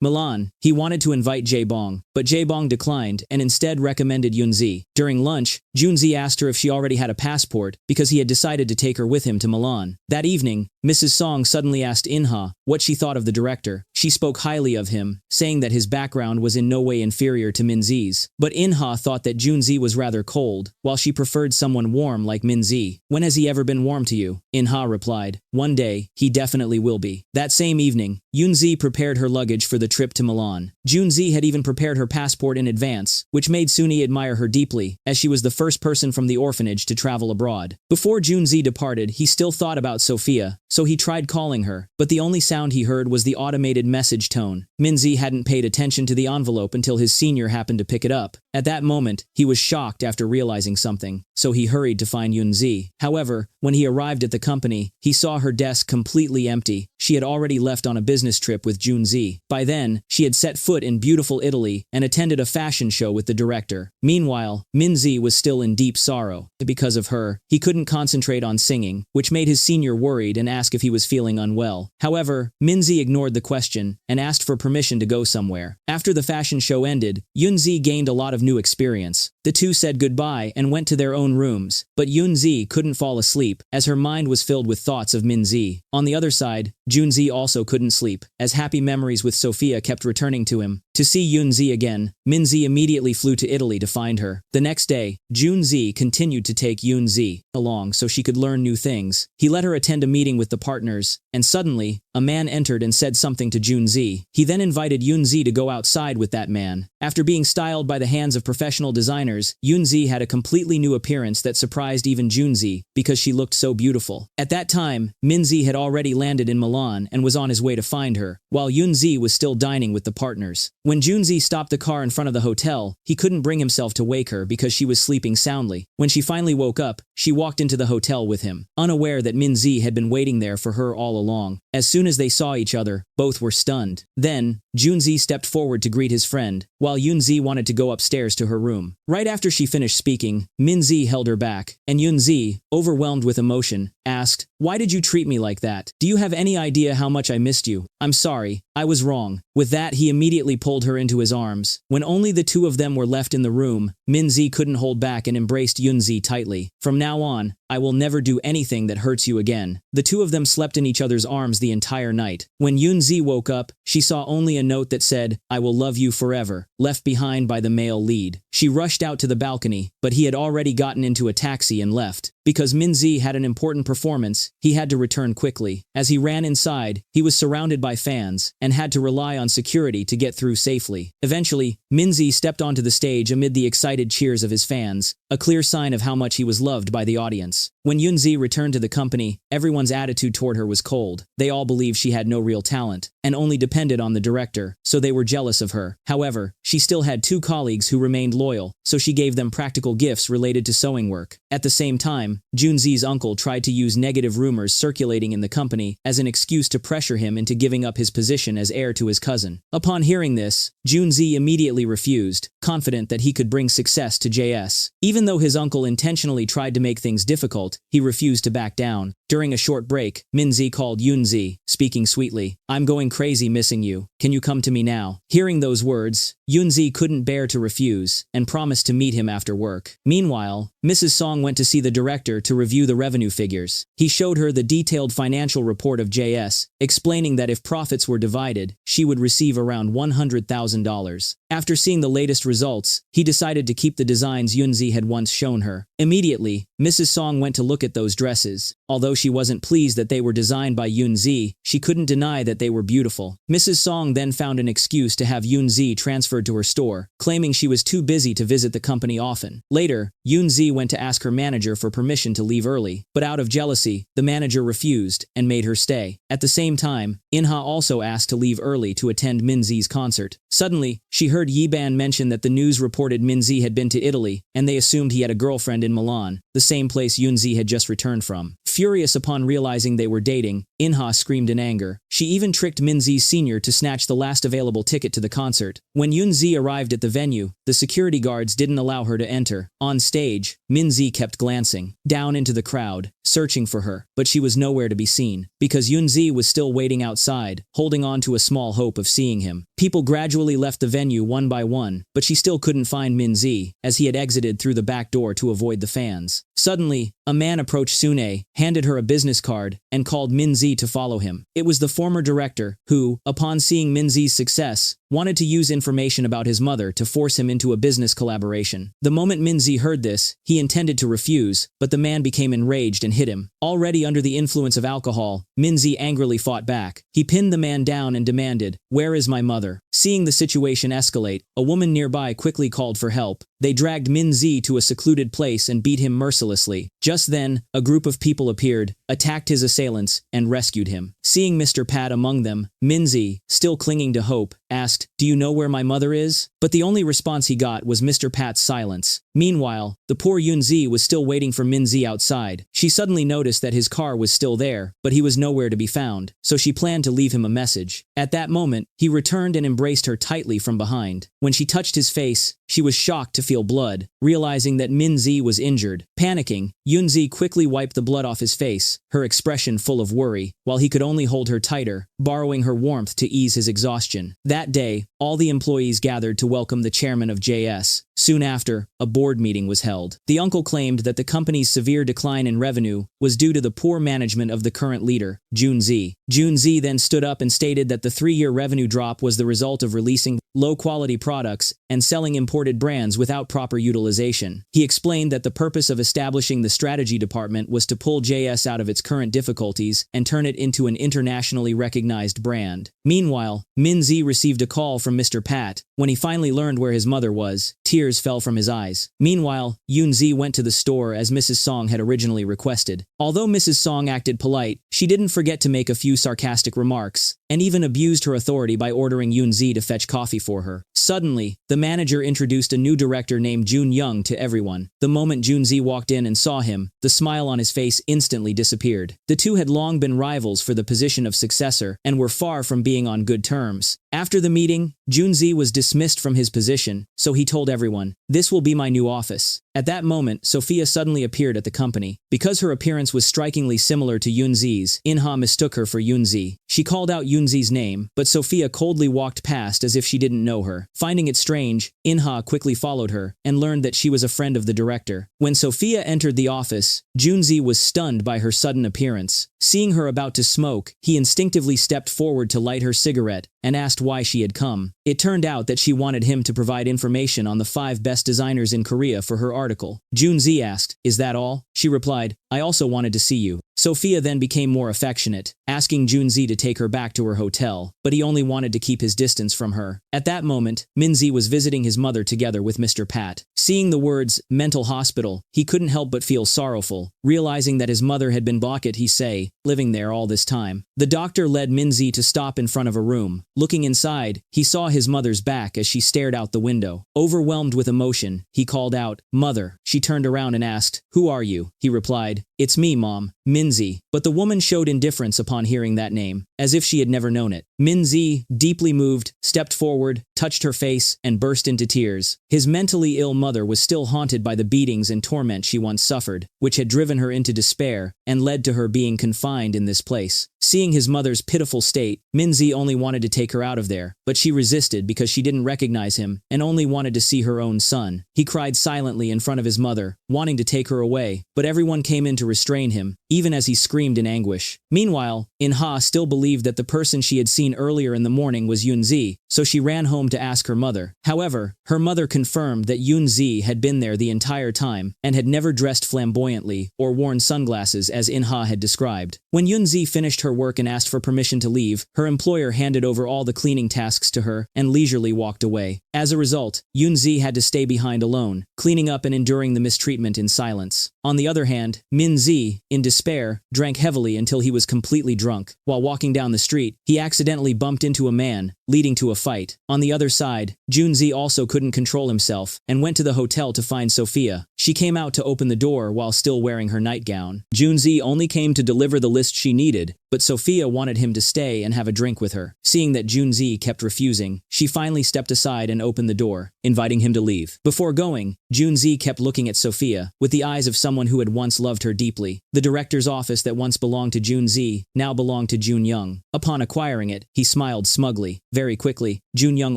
Milan, he wanted to invite Jae-bong, but Jae-bong declined and instead recommended Yunzi. During lunch, Junzi asked her if she already had a passport because he had decided to take her with him to Milan. That evening, Mrs. Song suddenly asked In-ha what she thought of the director. She spoke highly of him, saying that his background was in no way inferior to Minzi's. But In-ha thought that Junzi was rather cold, while she preferred someone warm like Minzi. "When has he ever been warm to you?" In-ha replied. "One day, he definitely will be." That same evening, Yunzi prepared her luggage for the trip to Milan. Junzi had even prepared her passport in advance, which made Suni admire her deeply, as she was the first person from the orphanage to travel abroad. Before Junzi departed, he still thought about Sophia, so he tried calling her, but the only sound he heard was the automated message tone. Minzi hadn't paid attention to the envelope until his senior happened to pick it up. At that moment, he was shocked after realizing something, so he hurried to find Yunzi. However, when he arrived at the company, he saw her desk completely empty. She had already left on a business trip with Junzi. By then, she had set foot in beautiful Italy and attended a fashion show with the director. Meanwhile, Minzi was still in deep sorrow. Because of her, he couldn't concentrate on singing, which made his senior worried and asked if he was feeling unwell. However, Minzi ignored the question and asked for permission to go somewhere. After the fashion show ended, Yunzi gained a lot of new experience. The two said goodbye and went to their own rooms, but Yunzi couldn't fall asleep, as her mind was filled with thoughts of Minzi. On the other side, Junzi also couldn't sleep, as happy memories with Sophia kept returning to him. To see Yunzi again, Minzi immediately flew to Italy to find her. The next day, Junzi continued to take Yunzi along so she could learn new things. He let her attend a meeting with the partners, and suddenly, a man entered and said something to Junzi. He then invited Yunzi to go outside with that man. After being styled by the hands of professional designers, Yunzi had a completely new appearance that surprised even Junzi, because she looked so beautiful. At that time, Minzi had already landed in Milan and was on his way to find her, while Yunzi was still dining with the partners. When Junzi stopped the car in front of the hotel, he couldn't bring himself to wake her because she was sleeping soundly. When she finally woke up, she walked into the hotel with him, unaware that Minzi had been waiting there for her all along. As soon as they saw each other, both were stunned. Then, Junzi stepped forward to greet his friend, while Yunzi wanted to go upstairs to her room. Right after she finished speaking, Minzi held her back, and Yunzi, overwhelmed with emotion, asked, "Why did you treat me like that? Do you have any idea how much I missed you? I'm sorry, I was wrong." With that, he immediately pulled her into his arms. When only the two of them were left in the room, Minzi couldn't hold back and embraced Yunzi tightly. "From now on, I will never do anything that hurts you again." The two of them slept in each other's arms the entire night. When Yunzi woke up, she saw only a note that said, "I will love you forever," left behind by the male lead. She rushed out to the balcony, but he had already gotten into a taxi and left. Because Minzi had an important performance, he had to return quickly. As he ran inside, he was surrounded by fans, and had to rely on security to get through safely. Eventually, Minzi stepped onto the stage amid the excited cheers of his fans, a clear sign of how much he was loved by the audience. When Yoonzi returned to the company, everyone's attitude toward her was cold. They all believed she had no real talent, and only depended on the director, so they were jealous of her. However, she still had 2 colleagues who remained loyal, so she gave them practical gifts related to sewing work. At the same time, Junzi's uncle tried to use negative rumors circulating in the company as an excuse to pressure him into giving up his position as heir to his cousin. Upon hearing this, Junzi immediately refused, confident that he could bring success to JS. Even though his uncle intentionally tried to make things difficult, he refused to back down. During a short break, Minzi called Yoonzi, speaking sweetly. "I'm going crazy missing you. Can you come to me now?" Hearing those words, Yoonzi couldn't bear to refuse, and promised to meet him after work. Meanwhile, Mrs. Song went to see the director to review the revenue figures. He showed her the detailed financial report of JS, explaining that if profits were divided, she would receive around $100,000. After seeing the latest results, he decided to keep the designs Yoonzi had once shown her. Immediately, Mrs. Song went to look at those dresses. Although she wasn't pleased that they were designed by Yoonzi, she couldn't deny that they were beautiful. Mrs. Song then found an excuse to have Yoonzi transferred to her store, claiming she was too busy to visit the company often. Later, Yoonzi went to ask her manager for permission to leave early, but out of jealousy, the manager refused and made her stay. At the same time, Inha also asked to leave early to attend Minzi's concert. Suddenly, she heard Yiban mention that the news reported Minzi had been to Italy, and they assumed he had a girlfriend in Milan, the same place Yoonzi had just returned from. Furious upon realizing they were dating, Inha screamed in anger. She even tricked Minzi's senior to snatch the last available ticket to the concert. When Yoonzi arrived at the venue, the security guards didn't allow her to enter. On stage, Minzi kept glancing down into the crowd, searching for her, but she was nowhere to be seen, because Yoonzi was still waiting outside, holding on to a small hope of seeing him. People gradually left the venue one by one, but she still couldn't find Minzi, as he had exited through the back door to avoid the fans. Suddenly, a man approached Sune, handed her a business card, and called Minzi to follow him. It was the former director, who, upon seeing Minzi's success, wanted to use information about his mother to force him into a business collaboration. The moment Minzi heard this, he intended to refuse, but the man became enraged and hit him. Already under the influence of alcohol, Minzi angrily fought back. He pinned the man down and demanded, "Where is my mother?" Seeing the situation escalate, a woman nearby quickly called for help. They dragged Minzi to a secluded place and beat him mercilessly. Just then, a group of people appeared, attacked his assailants, and rescued him. Seeing Mr. Pat among them, Minzi, still clinging to hope, asked, "Do you know where my mother is?" But the only response he got was Mr. Pat's silence. Meanwhile, the poor Yoonzi was still waiting for Minzi outside. She suddenly noticed that his car was still there, but he was nowhere to be found, so she planned to leave him a message. At that moment, he returned and embraced her tightly from behind. When she touched his face, she was shocked to feel blood, realizing that Minzi was injured. Panicking, Yoonzi quickly wiped the blood off his face, her expression full of worry, while he could only hold her tighter, borrowing her warmth to ease his exhaustion. That day, all the employees gathered to welcome the chairman of JS. Soon after, a board meeting was held. The uncle claimed that the company's severe decline in revenue was due to the poor management of the current leader, Junzi. Junzi then stood up and stated that the 3-year revenue drop was the result of releasing low-quality products and selling imported brands without proper utilization. He explained that the purpose of establishing the strategy department was to pull JS out of its current difficulties and turn it into an internationally recognized brand. Meanwhile, Minzi received a call from Mr. Pat. When he finally learned where his mother was, tears fell from his eyes. Meanwhile, Yoonzi went to the store as Mrs. Song had originally requested. Although Mrs. Song acted polite, she didn't forget to make a few sarcastic remarks, and even abused her authority by ordering Yoonzi to fetch coffee for her. Suddenly, the manager introduced a new director named Jun Young to everyone. The moment Junzi walked in and saw him, the smile on his face instantly disappeared. The two had long been rivals for the position of successor and were far from being on good terms. After the meeting, Junzi was dismissed from his position, so he told everyone, "This will be my new office." At that moment, Sophia suddenly appeared at the company. Because her appearance was strikingly similar to Yoonzi's, Inha mistook her for Yoonzi. She called out Yoonzi's name, but Sophia coldly walked past as if she didn't know her. Finding it strange, Inha quickly followed her and learned that she was a friend of the director. When Sophia entered the office, Junzi was stunned by her sudden appearance. Seeing her about to smoke, he instinctively stepped forward to light her cigarette and asked why she had come. It turned out that she wanted him to provide information on the 5 best designers in Korea for her article. Junzi asked, "Is that all?" She replied, I also wanted to see you. Sophia then became more affectionate, asking Junzi to take her back to her hotel, but he only wanted to keep his distance from her. At that moment, Minzi was visiting his mother together with Mr. Pat. Seeing the words, mental hospital, he couldn't help but feel sorrowful, realizing that his mother had been bucket, he say, living there all this time. The doctor led Minzi to stop in front of a room. Looking inside, he saw his mother's back as she stared out the window. Overwhelmed with emotion, he called out, "Mother." She turned around and asked, "Who are you?" He replied, "It's me, Mom, Minzi." But the woman showed indifference upon hearing that name, as if she had never known it. Minzi, deeply moved, stepped forward, touched her face, and burst into tears. His mentally ill mother was still haunted by the beatings and torment she once suffered, which had driven her into despair and led to her being confined in this place. Seeing his mother's pitiful state, Minzi only wanted to take her out of there, but she resisted because she didn't recognize him and only wanted to see her own son. He cried silently in front of his mother, wanting to take her away, but everyone came in to restrain him, even as he screamed in anguish. Meanwhile, In-ha still believed that the person she had seen earlier in the morning was Yunzi, so she ran home to ask her mother. However, her mother confirmed that Yunzi had been there the entire time and had never dressed flamboyantly or worn sunglasses as In-ha had described. When Yunzi finished her work and asked for permission to leave, her employer handed over all the cleaning tasks to her and leisurely walked away. As a result, Yunzi had to stay behind alone, cleaning up and enduring the mistreatment in silence. On the other hand, Minzi, in despair, drank heavily until he was completely drunk. While walking down the street, he accidentally bumped into a man, leading to a fight. On the other side, Junzi also couldn't control himself and went to the hotel to find Sophia. She came out to open the door while still wearing her nightgown. Junzi only came to deliver the list she needed, but Sophia wanted him to stay and have a drink with her. Seeing that Junzi kept refusing, she finally stepped aside and opened the door, inviting him to leave. Before going, Junzi kept looking at Sophia, with the eyes of someone who had once loved her deeply. The director's office that once belonged to Junzi now belonged to Jun Young. Upon acquiring it, he smiled smugly. Very quickly, Jun Young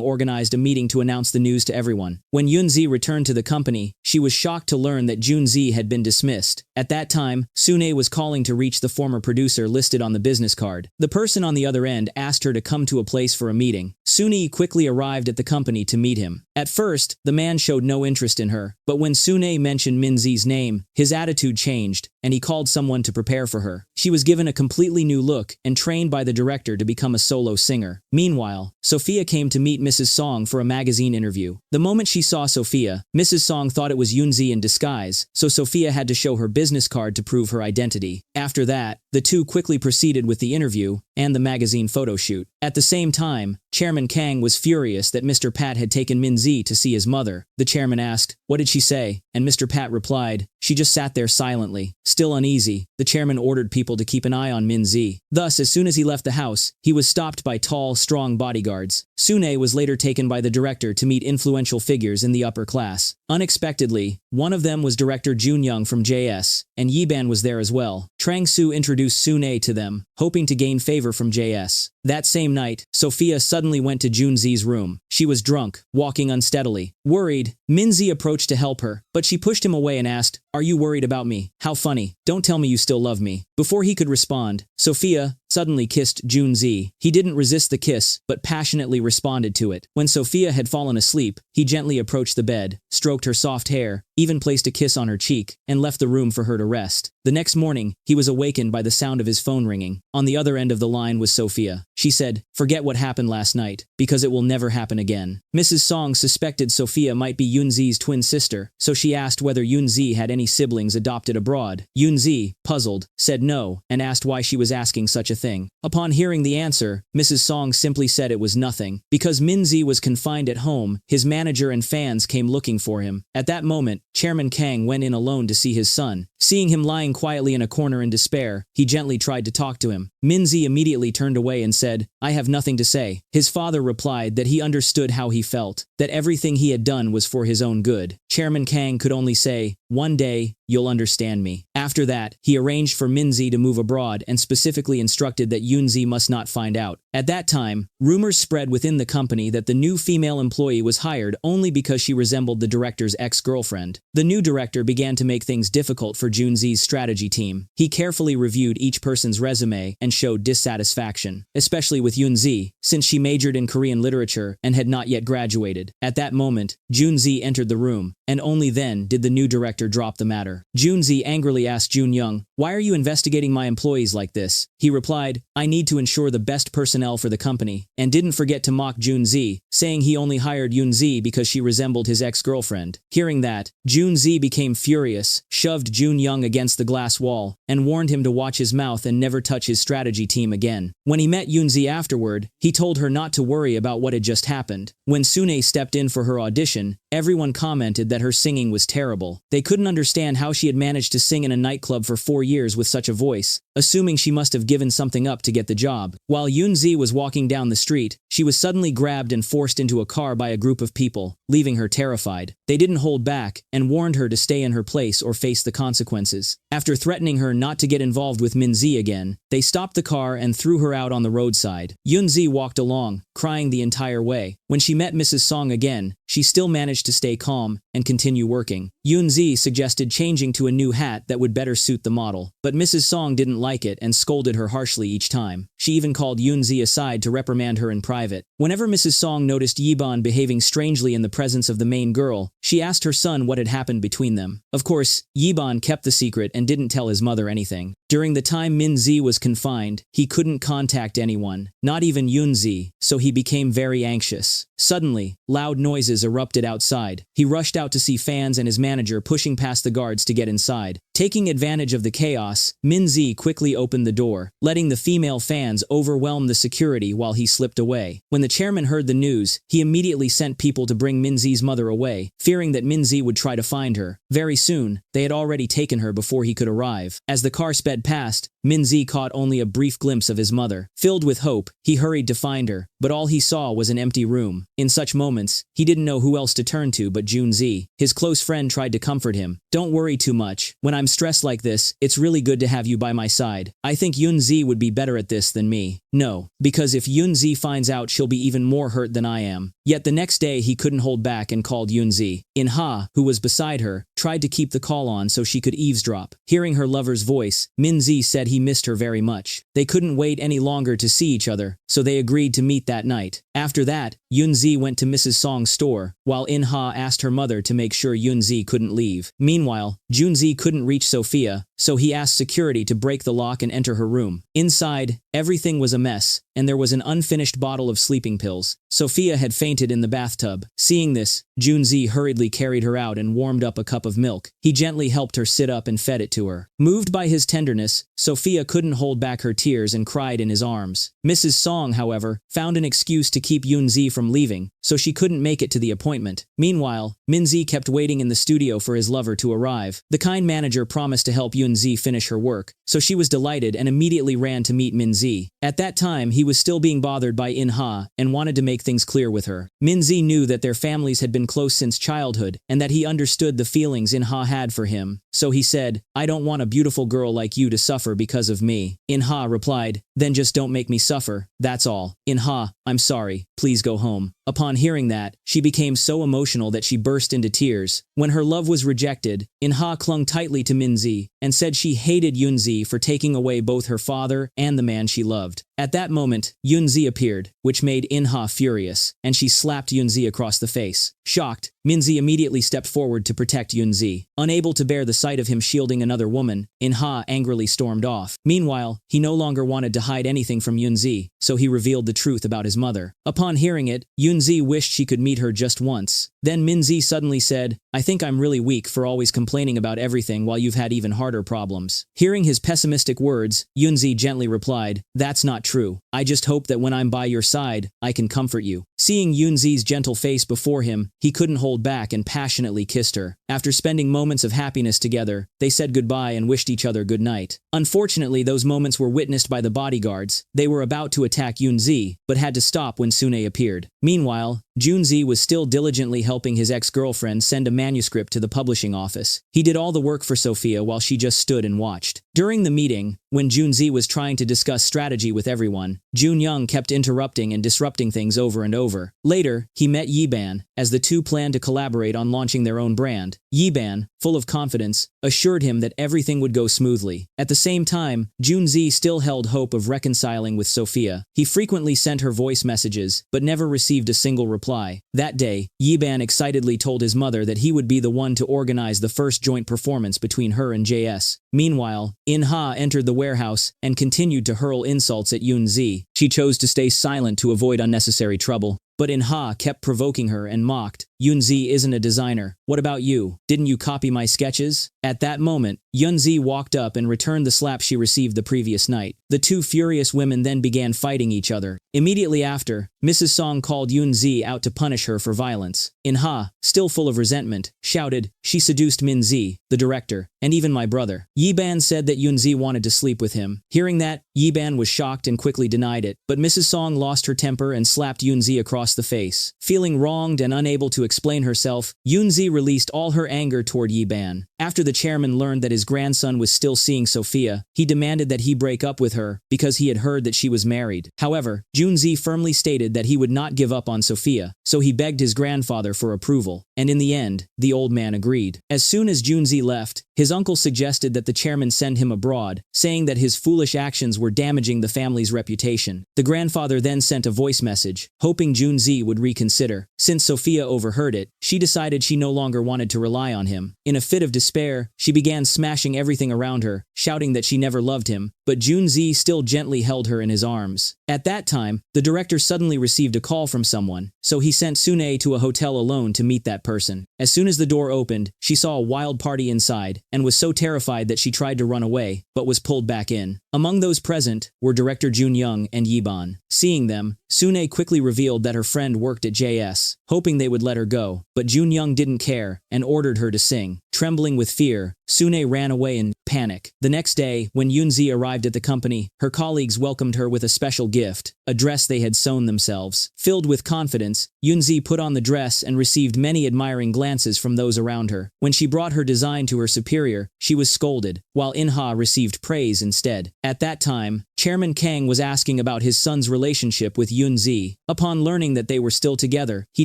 organized a meeting to announce the news to everyone. When Yunzi returned to the company, she was shocked to learn that Junzi had been dismissed. At that time, Sune was calling to reach the former producer listed on the business card. The person on the other end asked her to come to a place for a meeting. Sune quickly arrived at the company to meet him. At first, the man showed no interest in her, but when Sune mentioned Minzi's name, his attitude changed, and he called someone to prepare for her. She was given a completely new look and trained by the director to become a solo singer. Meanwhile, Sophia came to meet Mrs. Song for a magazine interview. The moment she saw Sophia, Mrs. Song thought it was Yunzi in disguise, so Sophia had to show her business card to prove her identity. After that, the two quickly proceeded with the interview and the magazine photo shoot. At the same time, Chairman Kang was furious that Mr. Pat had taken Minzi to see his mother. The chairman asked, "What did she say?" And Mr. Pat replied, "She just sat there silently." Still uneasy, the chairman ordered people to keep an eye on Minzi. Thus, as soon as he left the house, he was stopped by tall, strong bodyguards. Sune was later taken by the director to meet influential figures in the upper class. Unexpectedly, one of them was director Jun Young from JS, and Yiban was there as well. Trang Soo introduced Sune to them, hoping to gain favor from JS. That same night, Sophia suddenly went to Junzi's room. She was drunk, walking unsteadily. Worried, Minzi approached to help her, but she pushed him away and asked, "Are you worried about me? How funny. Don't tell me you still love me." Before he could respond, Sophia suddenly kissed Junzi. He didn't resist the kiss, but passionately responded to it. When Sophia had fallen asleep, he gently approached the bed, stroked her soft hair, even placed a kiss on her cheek, and left the room for her to rest. The next morning, he was awakened by the sound of his phone ringing. On the other end of the line was Sophia. She said, "Forget what happened last night, because it will never happen again." Mrs. Song suspected Sophia might be Yunzi's twin sister, so she asked whether Yunzi had any siblings adopted abroad. Yunzi, puzzled, said no, and asked why she was asking such a thing. Upon hearing the answer, Mrs. Song simply said it was nothing. Because Minzi was confined at home, his manager and fans came looking for him. At that moment, Chairman Kang went in alone to see his son. Seeing him lying quietly in a corner in despair, he gently tried to talk to him. Minzi immediately turned away and said, "I have nothing to say." His father replied that he understood how he felt, that everything he had done was for his own good. Chairman Kang could only say, "One day, you'll understand me." After that, he arranged for Minzi to move abroad and specifically instructed that Yunzi must not find out. At that time, rumors spread within the company that the new female employee was hired only because she resembled the director's ex-girlfriend. The new director began to make things difficult for Junzi's strategy team. He carefully reviewed each person's resume and showed dissatisfaction, especially with Yunzi, since she majored in Korean literature and had not yet graduated. At that moment, Junzi entered the room, and only then did the new director drop the matter. there. Junzi angrily asked Junyoung, "Why are you investigating my employees like this?" He replied, "I need to ensure the best personnel for the company," and didn't forget to mock Junzi, saying he only hired Yunzi because she resembled his ex-girlfriend. Hearing that, Junzi became furious, shoved Junyoung against the glass wall, and warned him to watch his mouth and never touch his strategy team again. When he met Yunzi afterward, he told her not to worry about what had just happened. When Sune stepped in for her audition, everyone commented that her singing was terrible. They couldn't understand how she had managed to sing in a nightclub for 4 years with such a voice, assuming she must have given something up to get the job. While Yunzi was walking down the street, she was suddenly grabbed and forced into a car by a group of people, leaving her terrified. They didn't hold back, and warned her to stay in her place or face the consequences. After threatening her not to get involved with Minzi again, they stopped the car and threw her out on the roadside. Yunzi walked along, crying the entire way. When she met Mrs. Song again, she still managed to stay calm and continue working. Yunzi suggested changing to a new hat that would better suit the model, but Mrs. Song didn't like it and scolded her harshly each time. She even called Yunzi aside to reprimand her in private. Whenever Mrs. Song noticed Yiban behaving strangely in the presence of the main girl, she asked her son what had happened between them. Of course, Yiban kept the secret and didn't tell his mother anything. During the time Minzi was confined, he couldn't contact anyone, not even Yunzi, so he became very anxious. Suddenly, loud noises erupted outside. He rushed out to see fans and his manager pushing past the guards to get inside. Taking advantage of the chaos, Minzi quickly opened the door, letting the female fans overwhelm the security while he slipped away. When the chairman heard the news, he immediately sent people to bring Minzi's mother away, fearing that Minzi would try to find her. Very soon, they had already taken her before he could arrive. As the car sped past, Minzi caught only a brief glimpse of his mother. Filled with hope, he hurried to find her, but all he saw was an empty room. In such moments, he didn't know who else to turn to but Junzi. His close friend tried to comfort him. "Don't worry too much. When I'm stressed like this, it's really good to have you by my side. I think Yunzi would be better at this than me." No, because if Yunzi finds out, she'll be even more hurt than I am. Yet the next day he couldn't hold back and called Yunzi. In-ha, who was beside her, tried to keep the call on so she could eavesdrop. Hearing her lover's voice, Minzi said he missed her very much. They couldn't wait any longer to see each other, so they agreed to meet that night. After that, Yunzi went to Mrs. Song's store, while In-ha asked her mother to make sure Yunzi couldn't leave. Meanwhile, Junzi couldn't reach Sophia, so he asked security to break the lock and enter her room. Inside, everything was a mess, and there was an unfinished bottle of sleeping pills. Sophia had fainted in the bathtub. Seeing this, Junzi hurriedly carried her out and warmed up a cup of milk. He gently helped her sit up and fed it to her. Moved by his tenderness, Sophia couldn't hold back her tears and cried in his arms. Mrs. Song, however, found an excuse to keep Yunzi from leaving, so she couldn't make it to the appointment. Meanwhile, Minzi kept waiting in the studio for his lover to arrive. The kind manager promised to help Yunzi finish her work, so she was delighted and immediately ran to meet Minzi. At that time, he was still being bothered by In-ha and wanted to make things clear with her. Minzi knew that their families had been close since childhood and that he understood the feelings In-ha had for him. So he said, "I don't want a beautiful girl like you to suffer because of me." In-ha replied, "Then just don't make me suffer, that's all." In-ha, "I'm sorry, please go home." Upon hearing that, she became so emotional that she burst into tears. When her love was rejected, In-ha clung tightly to Minzi and said she hated Yunzi for taking away both her father and the man she loved. At that moment, Yunzi appeared, which made In-ha furious, and she slapped Yunzi across the face. Shocked, Minzi immediately stepped forward to protect Yunzi. Unable to bear the sight of him shielding another woman, In-ha angrily stormed off. Meanwhile, he no longer wanted to hide anything from Yunzi, so he revealed the truth about his mother. Upon hearing it, Yunzi wished she could meet her just once. Then Minzi suddenly said, "I think I'm really weak for always complaining about everything while you've had even harder problems." Hearing his pessimistic words, Yunzi gently replied, "That's not true. I just hope that when I'm by your side, I can comfort you." Seeing Yunzi's gentle face before him, he couldn't hold back and passionately kissed her. After spending moments of happiness together, they said goodbye and wished each other good night. Unfortunately, those moments were witnessed by the bodyguards. They were about to attack Yunzi, but had to stop when Sune appeared. Meanwhile, Junzi was still diligently helping his ex-girlfriend send a manuscript to the publishing office. He did all the work for Sophia while she just stood and watched. During the meeting, when Junzi was trying to discuss strategy with everyone, Junyoung kept interrupting and disrupting things over and over. Later, he met Yiban, as the two planned to collaborate on launching their own brand. Yiban, full of confidence, assured him that everything would go smoothly. At the same time, Junzi still held hope of reconciling with Sophia. He frequently sent her voice messages, but never received a single reply. That day, Yiban excitedly told his mother that he would be the one to organize the first joint performance between her and JS. Meanwhile, In-ha entered the warehouse and continued to hurl insults at Yunzi. She chose to stay silent to avoid unnecessary trouble. But In-ha kept provoking her and mocked. Yunzi isn't a designer. What about you? Didn't you copy my sketches? At that moment, Yunzi walked up and returned the slap she received the previous night. The two furious women then began fighting each other. Immediately after, Mrs. Song called Yunzi out to punish her for violence. In-ha, still full of resentment, shouted, "She seduced Minzi, the director, and even my brother." Yiban said that Yunzi wanted to sleep with him. Hearing that, Yiban was shocked and quickly denied it. But Mrs. Song lost her temper and slapped Yunzi across the face. Feeling wronged and unable to explain herself, Yunzi released all her anger toward Yiban. After the chairman learned that his grandson was still seeing Sophia, he demanded that he break up with her because he had heard that she was married. However, Junzi firmly stated that he would not give up on Sophia, so he begged his grandfather for approval. And in the end, the old man agreed. As soon as Junzi left, his uncle suggested that the chairman send him abroad, saying that his foolish actions were damaging the family's reputation. The grandfather then sent a voice message, hoping Junzi would reconsider. Since Sophia overheard it, she decided she no longer wanted to rely on him. In a fit of despair, she began smashing everything around her, shouting that she never loved him, but Junzi still gently held her in his arms. At that time, the director suddenly received a call from someone, so he sent Sune to a hotel alone to meet that person. As soon as the door opened, she saw a wild party inside, and was so terrified that she tried to run away, but was pulled back in. Among those present were director Jun Young and Yiban. Seeing them, Sune quickly revealed that her friend worked at JS, hoping they would let her go, but Jun Young didn't care, and ordered her to sing. Trembling with fear, Sune ran away in panic. The next day, when Yunzi arrived at the company, her colleagues welcomed her with a special gift, a dress they had sewn themselves. Filled with confidence, Yunzi put on the dress and received many admiring glances from those around her. When she brought her design to her superior, she was scolded, while In-ha received praise instead. At that time, Chairman Kang was asking about his son's relationship with Yunzi. Upon learning that they were still together, he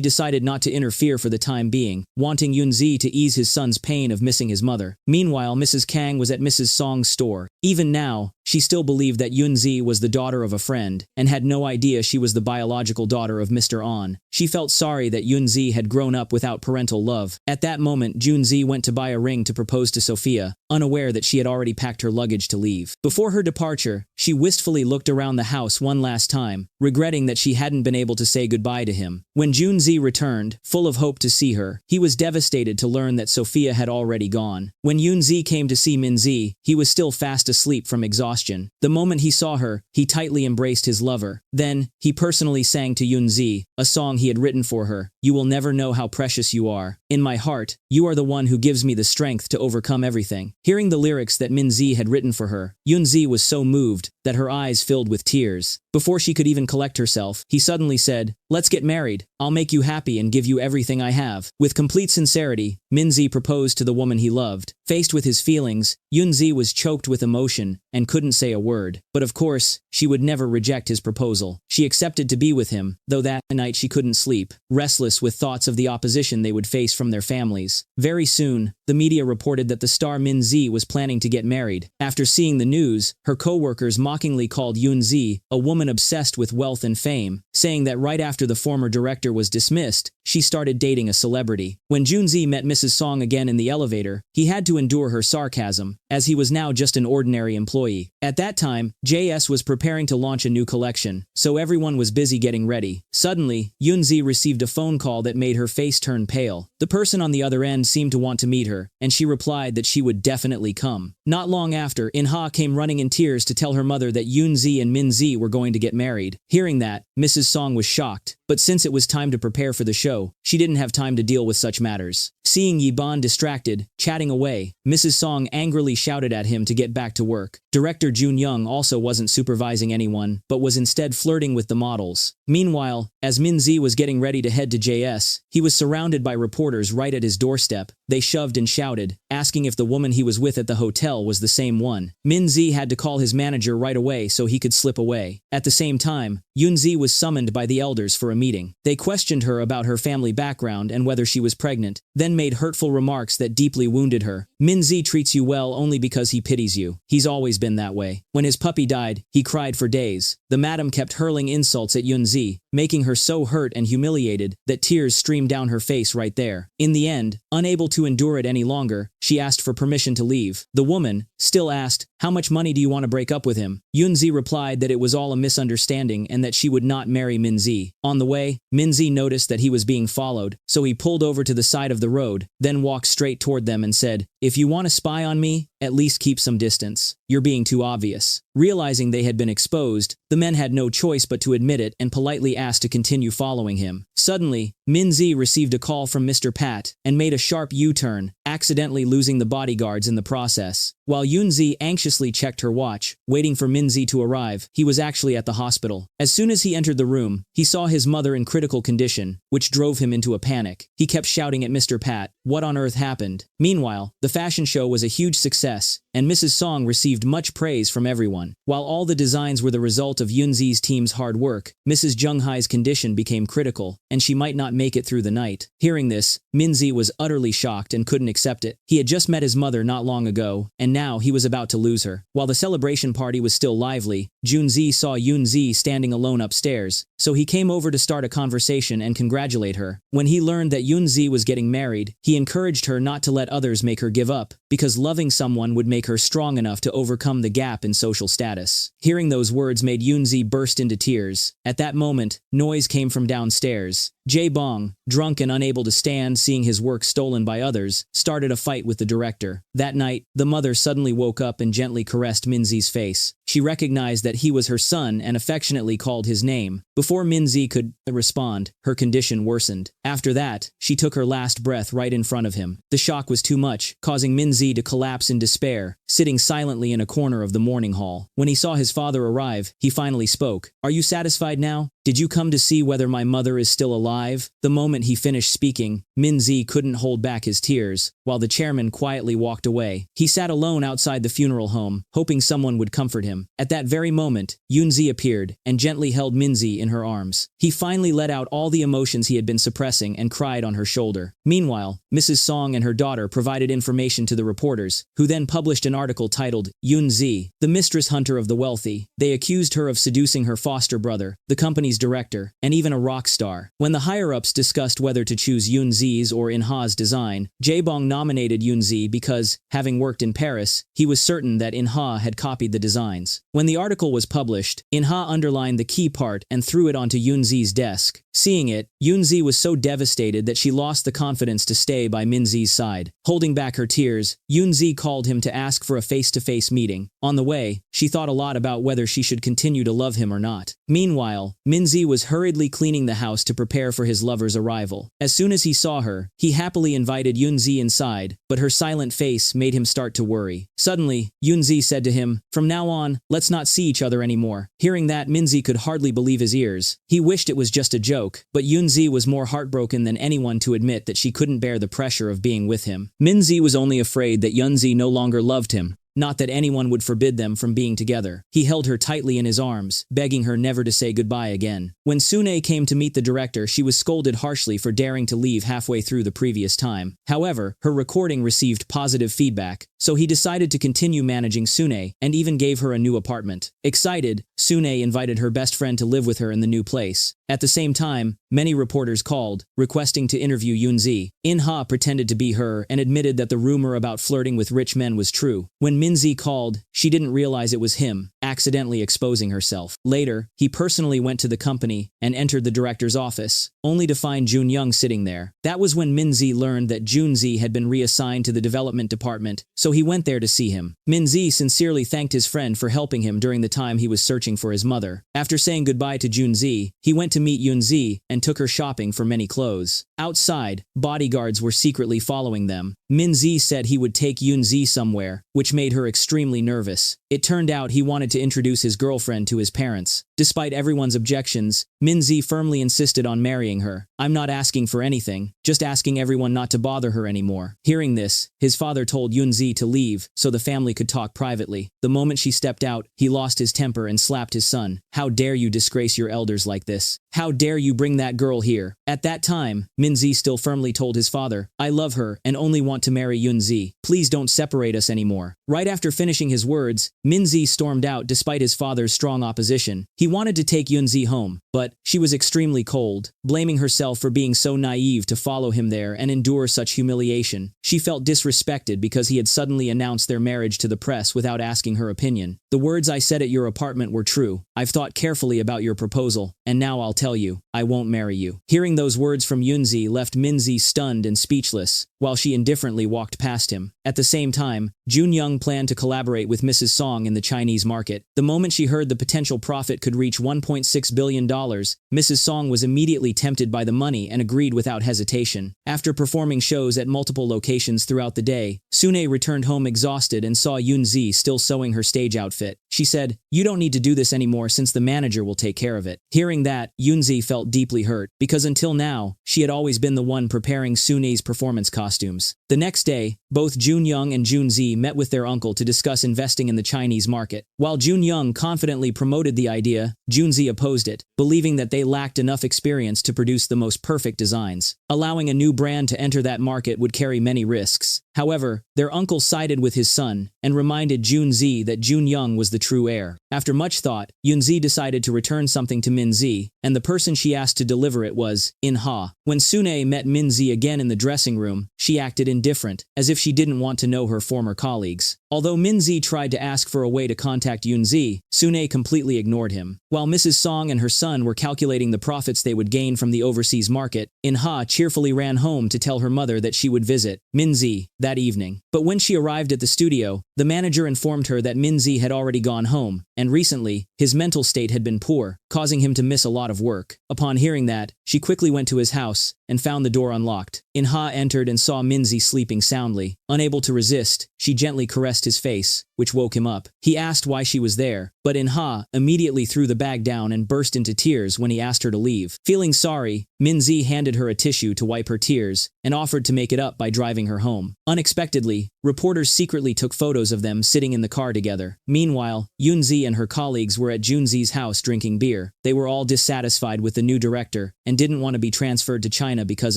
decided not to interfere for the time being, wanting Yunzi to ease his son's pain of missing his mother. Meanwhile, Mrs. Kang was at Mrs. Song's store. Even now, she still believed that Yunzi was the daughter of a friend, and had no idea she was the biological daughter of Mr. An. She felt sorry that Yunzi had grown up without parental love. At that moment, Junzi went to buy a ring to propose to Sophia, unaware that she had already packed her luggage to leave. Before her departure, she wistfully looked around the house one last time, regretting that she hadn't been able to say goodbye to him. When Junzi returned, full of hope to see her, he was devastated to learn that Sophia had already gone. When Yunzi came to see Minzi, he was still fast asleep from exhaustion. The moment he saw her, he tightly embraced his lover. Then, he personally sang to Yunzi, a song he had written for her. "You will never know how precious you are. In my heart, you are the one who gives me the strength to overcome everything." Hearing the lyrics that Minzi had written for her, Yunzi was so moved that her eyes filled with tears. Before she could even collect herself, he suddenly said, "Let's get married. I'll make you happy and give you everything I have." With complete sincerity, Minzi proposed to the woman he loved. Faced with his feelings, Yunzi was choked with emotion and couldn't say a word. But of course, she would never reject his proposal. She accepted to be with him, though that night she couldn't sleep, restless with thoughts of the opposition they would face from their families. Very soon, the media reported that the star Minzi was planning to get married. After seeing the news, her co-workers mockingly called Yunzi a woman obsessed with wealth and fame, saying that right after the former director was dismissed, she started dating a celebrity. When Junzi met Mrs. Song again in the elevator, he had to endure her sarcasm, as he was now just an ordinary employee. At that time, JS was preparing to launch a new collection, so everyone was busy getting ready. Suddenly, Yunzi received a phone call that made her face turn pale. The person on the other end seemed to want to meet her, and she replied that she would definitely come. Not long after, In-ha came running in tears to tell her mother that Yunzi and Minzi were going to get married. Hearing that, Mrs. Song was shocked, but since it was time to prepare for the show, she didn't have time to deal with such matters. Seeing Yiban distracted, chatting away, Mrs. Song angrily shouted at him to get back to work. Director Jun Young also wasn't supervising anyone, but was instead flirting with the models. Meanwhile, as Minzi was getting ready to head to JS, he was surrounded by reporters right at his doorstep. They shoved and shouted, asking asking if the woman he was with at the hotel was the same one. Min-zi had to call his manager right away so he could slip away. At the same time, Yun-zi was summoned by the elders for a meeting. They questioned her about her family background and whether she was pregnant, then made hurtful remarks that deeply wounded her. Min-zi treats you well only because he pities you. He's always been that way. When his puppy died, he cried for days. The madam kept hurling insults at Yun-zi, making her so hurt and humiliated that tears streamed down her face right there. In the end, unable to endure it any longer, she asked for permission to leave. The woman still asked, "How much money do you want to break up with him?" Yun-zi replied that it was all a misunderstanding and that she would not marry Min-zi. On the way, Min-zi noticed that he was being followed, so he pulled over to the side of the road, then walked straight toward them and said, "If you want to spy on me, at least keep some distance. You're being too obvious." Realizing they had been exposed, the men had no choice but to admit it and politely asked to continue following him. Suddenly, Min-zi received a call from Mr. Pat and made a sharp U-turn, accidentally losing the bodyguards in the process. While Yun-zi anxiously checked her watch, waiting for Min-zi to arrive, he was actually at the hospital. As soon as he entered the room, he saw his mother in critical condition, which drove him into a panic. He kept shouting at Mr. Pat, "What on earth happened?" Meanwhile, the fashion show was a huge success, and Mrs. Song received much praise from everyone. While all the designs were the result of Yun-zi's team's hard work, Mrs. Jung-hai's condition became critical, and she might not make it through the night. Hearing this, Min-zi was utterly shocked and couldn't accept it. He had just met his mother not long ago, and now he was about to lose her. While the celebration party was still lively, Jun-zi saw Yun-zi standing alone upstairs, so he came over to start a conversation and congratulate her. When he learned that Yun-zi was getting married, he encouraged her not to let others make her give up, because loving someone would make her strong enough to overcome the gap in social status. Hearing those words made Yun-zi burst into tears. At that moment, noise came from downstairs. Jae-bong, drunk and unable to stand seeing his work stolen by others, started a fight with the director. That night, the mother suddenly woke up and gently caressed Min-zi's face. She recognized that he was her son and affectionately called his name. Before Min-zi could respond, her condition worsened. After that, she took her last breath right in front of him. The shock was too much, causing Min-zi to collapse in despair, sitting silently in a corner of the morning hall. When he saw his father arrive, he finally spoke. "Are you satisfied now? Did you come to see whether my mother is still alive?" The moment he finished speaking, Min-zi couldn't hold back his tears, while the chairman quietly walked away. He sat alone outside the funeral home, hoping someone would comfort him. At that very moment, Yun-zi appeared and gently held Min-zi in her arms. He finally let out all the emotions he had been suppressing and cried on her shoulder. Meanwhile, Mrs. Song and her daughter provided information to the reporters, who then published an article titled, "Yun-zi, the mistress hunter of the wealthy." They accused her of seducing her foster brother, the company's director, and even a rock star. When the higher-ups discussed whether to choose Yun-zi's or In-ha's design, Jae-bong nominated Yun-zi because, having worked in Paris, he was certain that In-ha had copied the designs. When the article was published, In-ha underlined the key part and threw it onto Yun-zi's desk. Seeing it, Yun-zi was so devastated that she lost the confidence to stay by Min-zi's side. Holding back her tears, Yun-zi called him to ask for a face-to-face meeting. On the way, she thought a lot about whether she should continue to love him or not. Meanwhile, Min-zi was hurriedly cleaning the house to prepare for his lover's arrival. As soon as he saw her, he happily invited Yun-zi inside, but her silent face made him start to worry. Suddenly, Yun-zi said to him, "From now on, let's not see each other anymore." Hearing that, Min-zi could hardly believe his ears. He wished it was just a joke, but Yun-zi was more heartbroken than anyone to admit that she couldn't bear the pressure of being with him. Min-zi was only afraid that Yun-zi no longer loved him, not that anyone would forbid them from being together. He held her tightly in his arms, begging her never to say goodbye again. When Sune came to meet the director, she was scolded harshly for daring to leave halfway through the previous time. However, her recording received positive feedback, so he decided to continue managing Sune and even gave her a new apartment. Excited, Sune invited her best friend to live with her in the new place. At the same time, many reporters called, requesting to interview Yun-zi. In-ha pretended to be her and admitted that the rumor about flirting with rich men was true. When Min-zi called, she didn't realize it was him, accidentally exposing herself. Later, he personally went to the company and entered the director's office, only to find Jun-young sitting there. That was when Min-zi learned that Jun-zi had been reassigned to the development department, so he went there to see him. Min-zi sincerely thanked his friend for helping him during the time he was searching for his mother. After saying goodbye to Jun-zi, he went to meet Yun-zi and took her shopping for many clothes. Outside, bodyguards were secretly following them. Min-zi said he would take Yun-zi somewhere, which made her extremely nervous. It turned out he wanted to introduce his girlfriend to his parents. Despite everyone's objections, Min-ji firmly insisted on marrying her. "I'm not asking for anything, just asking everyone not to bother her anymore." Hearing this, his father told Yun-ji to leave so the family could talk privately. The moment she stepped out, he lost his temper and slapped his son. "How dare you disgrace your elders like this? How dare you bring that girl here?" At that time, Min-ji still firmly told his father, "I love her and only want to marry Yun-ji. Please don't separate us anymore." Right after finishing his words, Min-ji stormed out despite his father's strong opposition. He wanted to take Yun-ji home, but she was extremely cold, blaming herself for being so naive to follow him there and endure such humiliation. She felt disrespected because he had suddenly announced their marriage to the press without asking her opinion. "The words I said at your apartment were true. I've thought carefully about your proposal, and now I'll tell you, I won't marry you." Hearing those words from Yun-ji left Min-ji stunned and speechless, while she indifferently walked past him. At the same time, Jun-young planned to collaborate with Mrs. Song in the Chinese market. The moment she heard the potential profit could reach $1.6 billion, Mrs. Song was immediately tempted by the money and agreed without hesitation. After performing shows at multiple locations throughout the day, Sune returned home exhausted and saw Yun-ji still sewing her stage outfit. She said, "You don't need to do this anymore since the manager will take care of it." Hearing that, Yun-ji felt deeply hurt, because until now, she had always been the one preparing Sune's performance costumes. The next day, both Jun-young and Jun-ji met with their uncle to discuss investing in the Chinese market. While Jun-young confidently promoted the idea, Jun-ji opposed it, believing that they lacked enough experience to produce the most perfect designs. Allowing a new brand to enter that market would carry many risks. However, their uncle sided with his son and reminded Jun-ji that Jun-young was the true heir. After much thought, Yun-ji decided to return something to Min-ji, and the person she asked to deliver it was In-ha. When Sune met Min-ji again in the dressing room, she acted indifferent, as if she didn't want to know her former colleagues. Although Min-ji tried to ask for a way to contact Yun-ji, Sune completely ignored him. While Mrs. Song and her son were calculating the profits they would gain from the overseas market, In-ha cheerfully ran home to tell her mother that she would visit Min-ji that evening. But when she arrived at the studio, the manager informed her that Min-ji had already gone home, and recently, his mental state had been poor, causing him to miss a lot of work. Upon hearing that, she quickly went to his house and found the door unlocked. In-ha entered and saw Min-ji sleeping soundly. Unable to resist, she gently caressed his face, which woke him up. He asked why she was there, but In-ha immediately threw the bag down and burst into tears when he asked her to leave. Feeling sorry, Min-ji handed her a tissue to wipe her tears and offered to make it up by driving her home. Unexpectedly, reporters secretly took photos of them sitting in the car together. Meanwhile, Yun-ji and her colleagues were at Jun-ji's house drinking beer. They were all dissatisfied with the new director and didn't want to be transferred to China because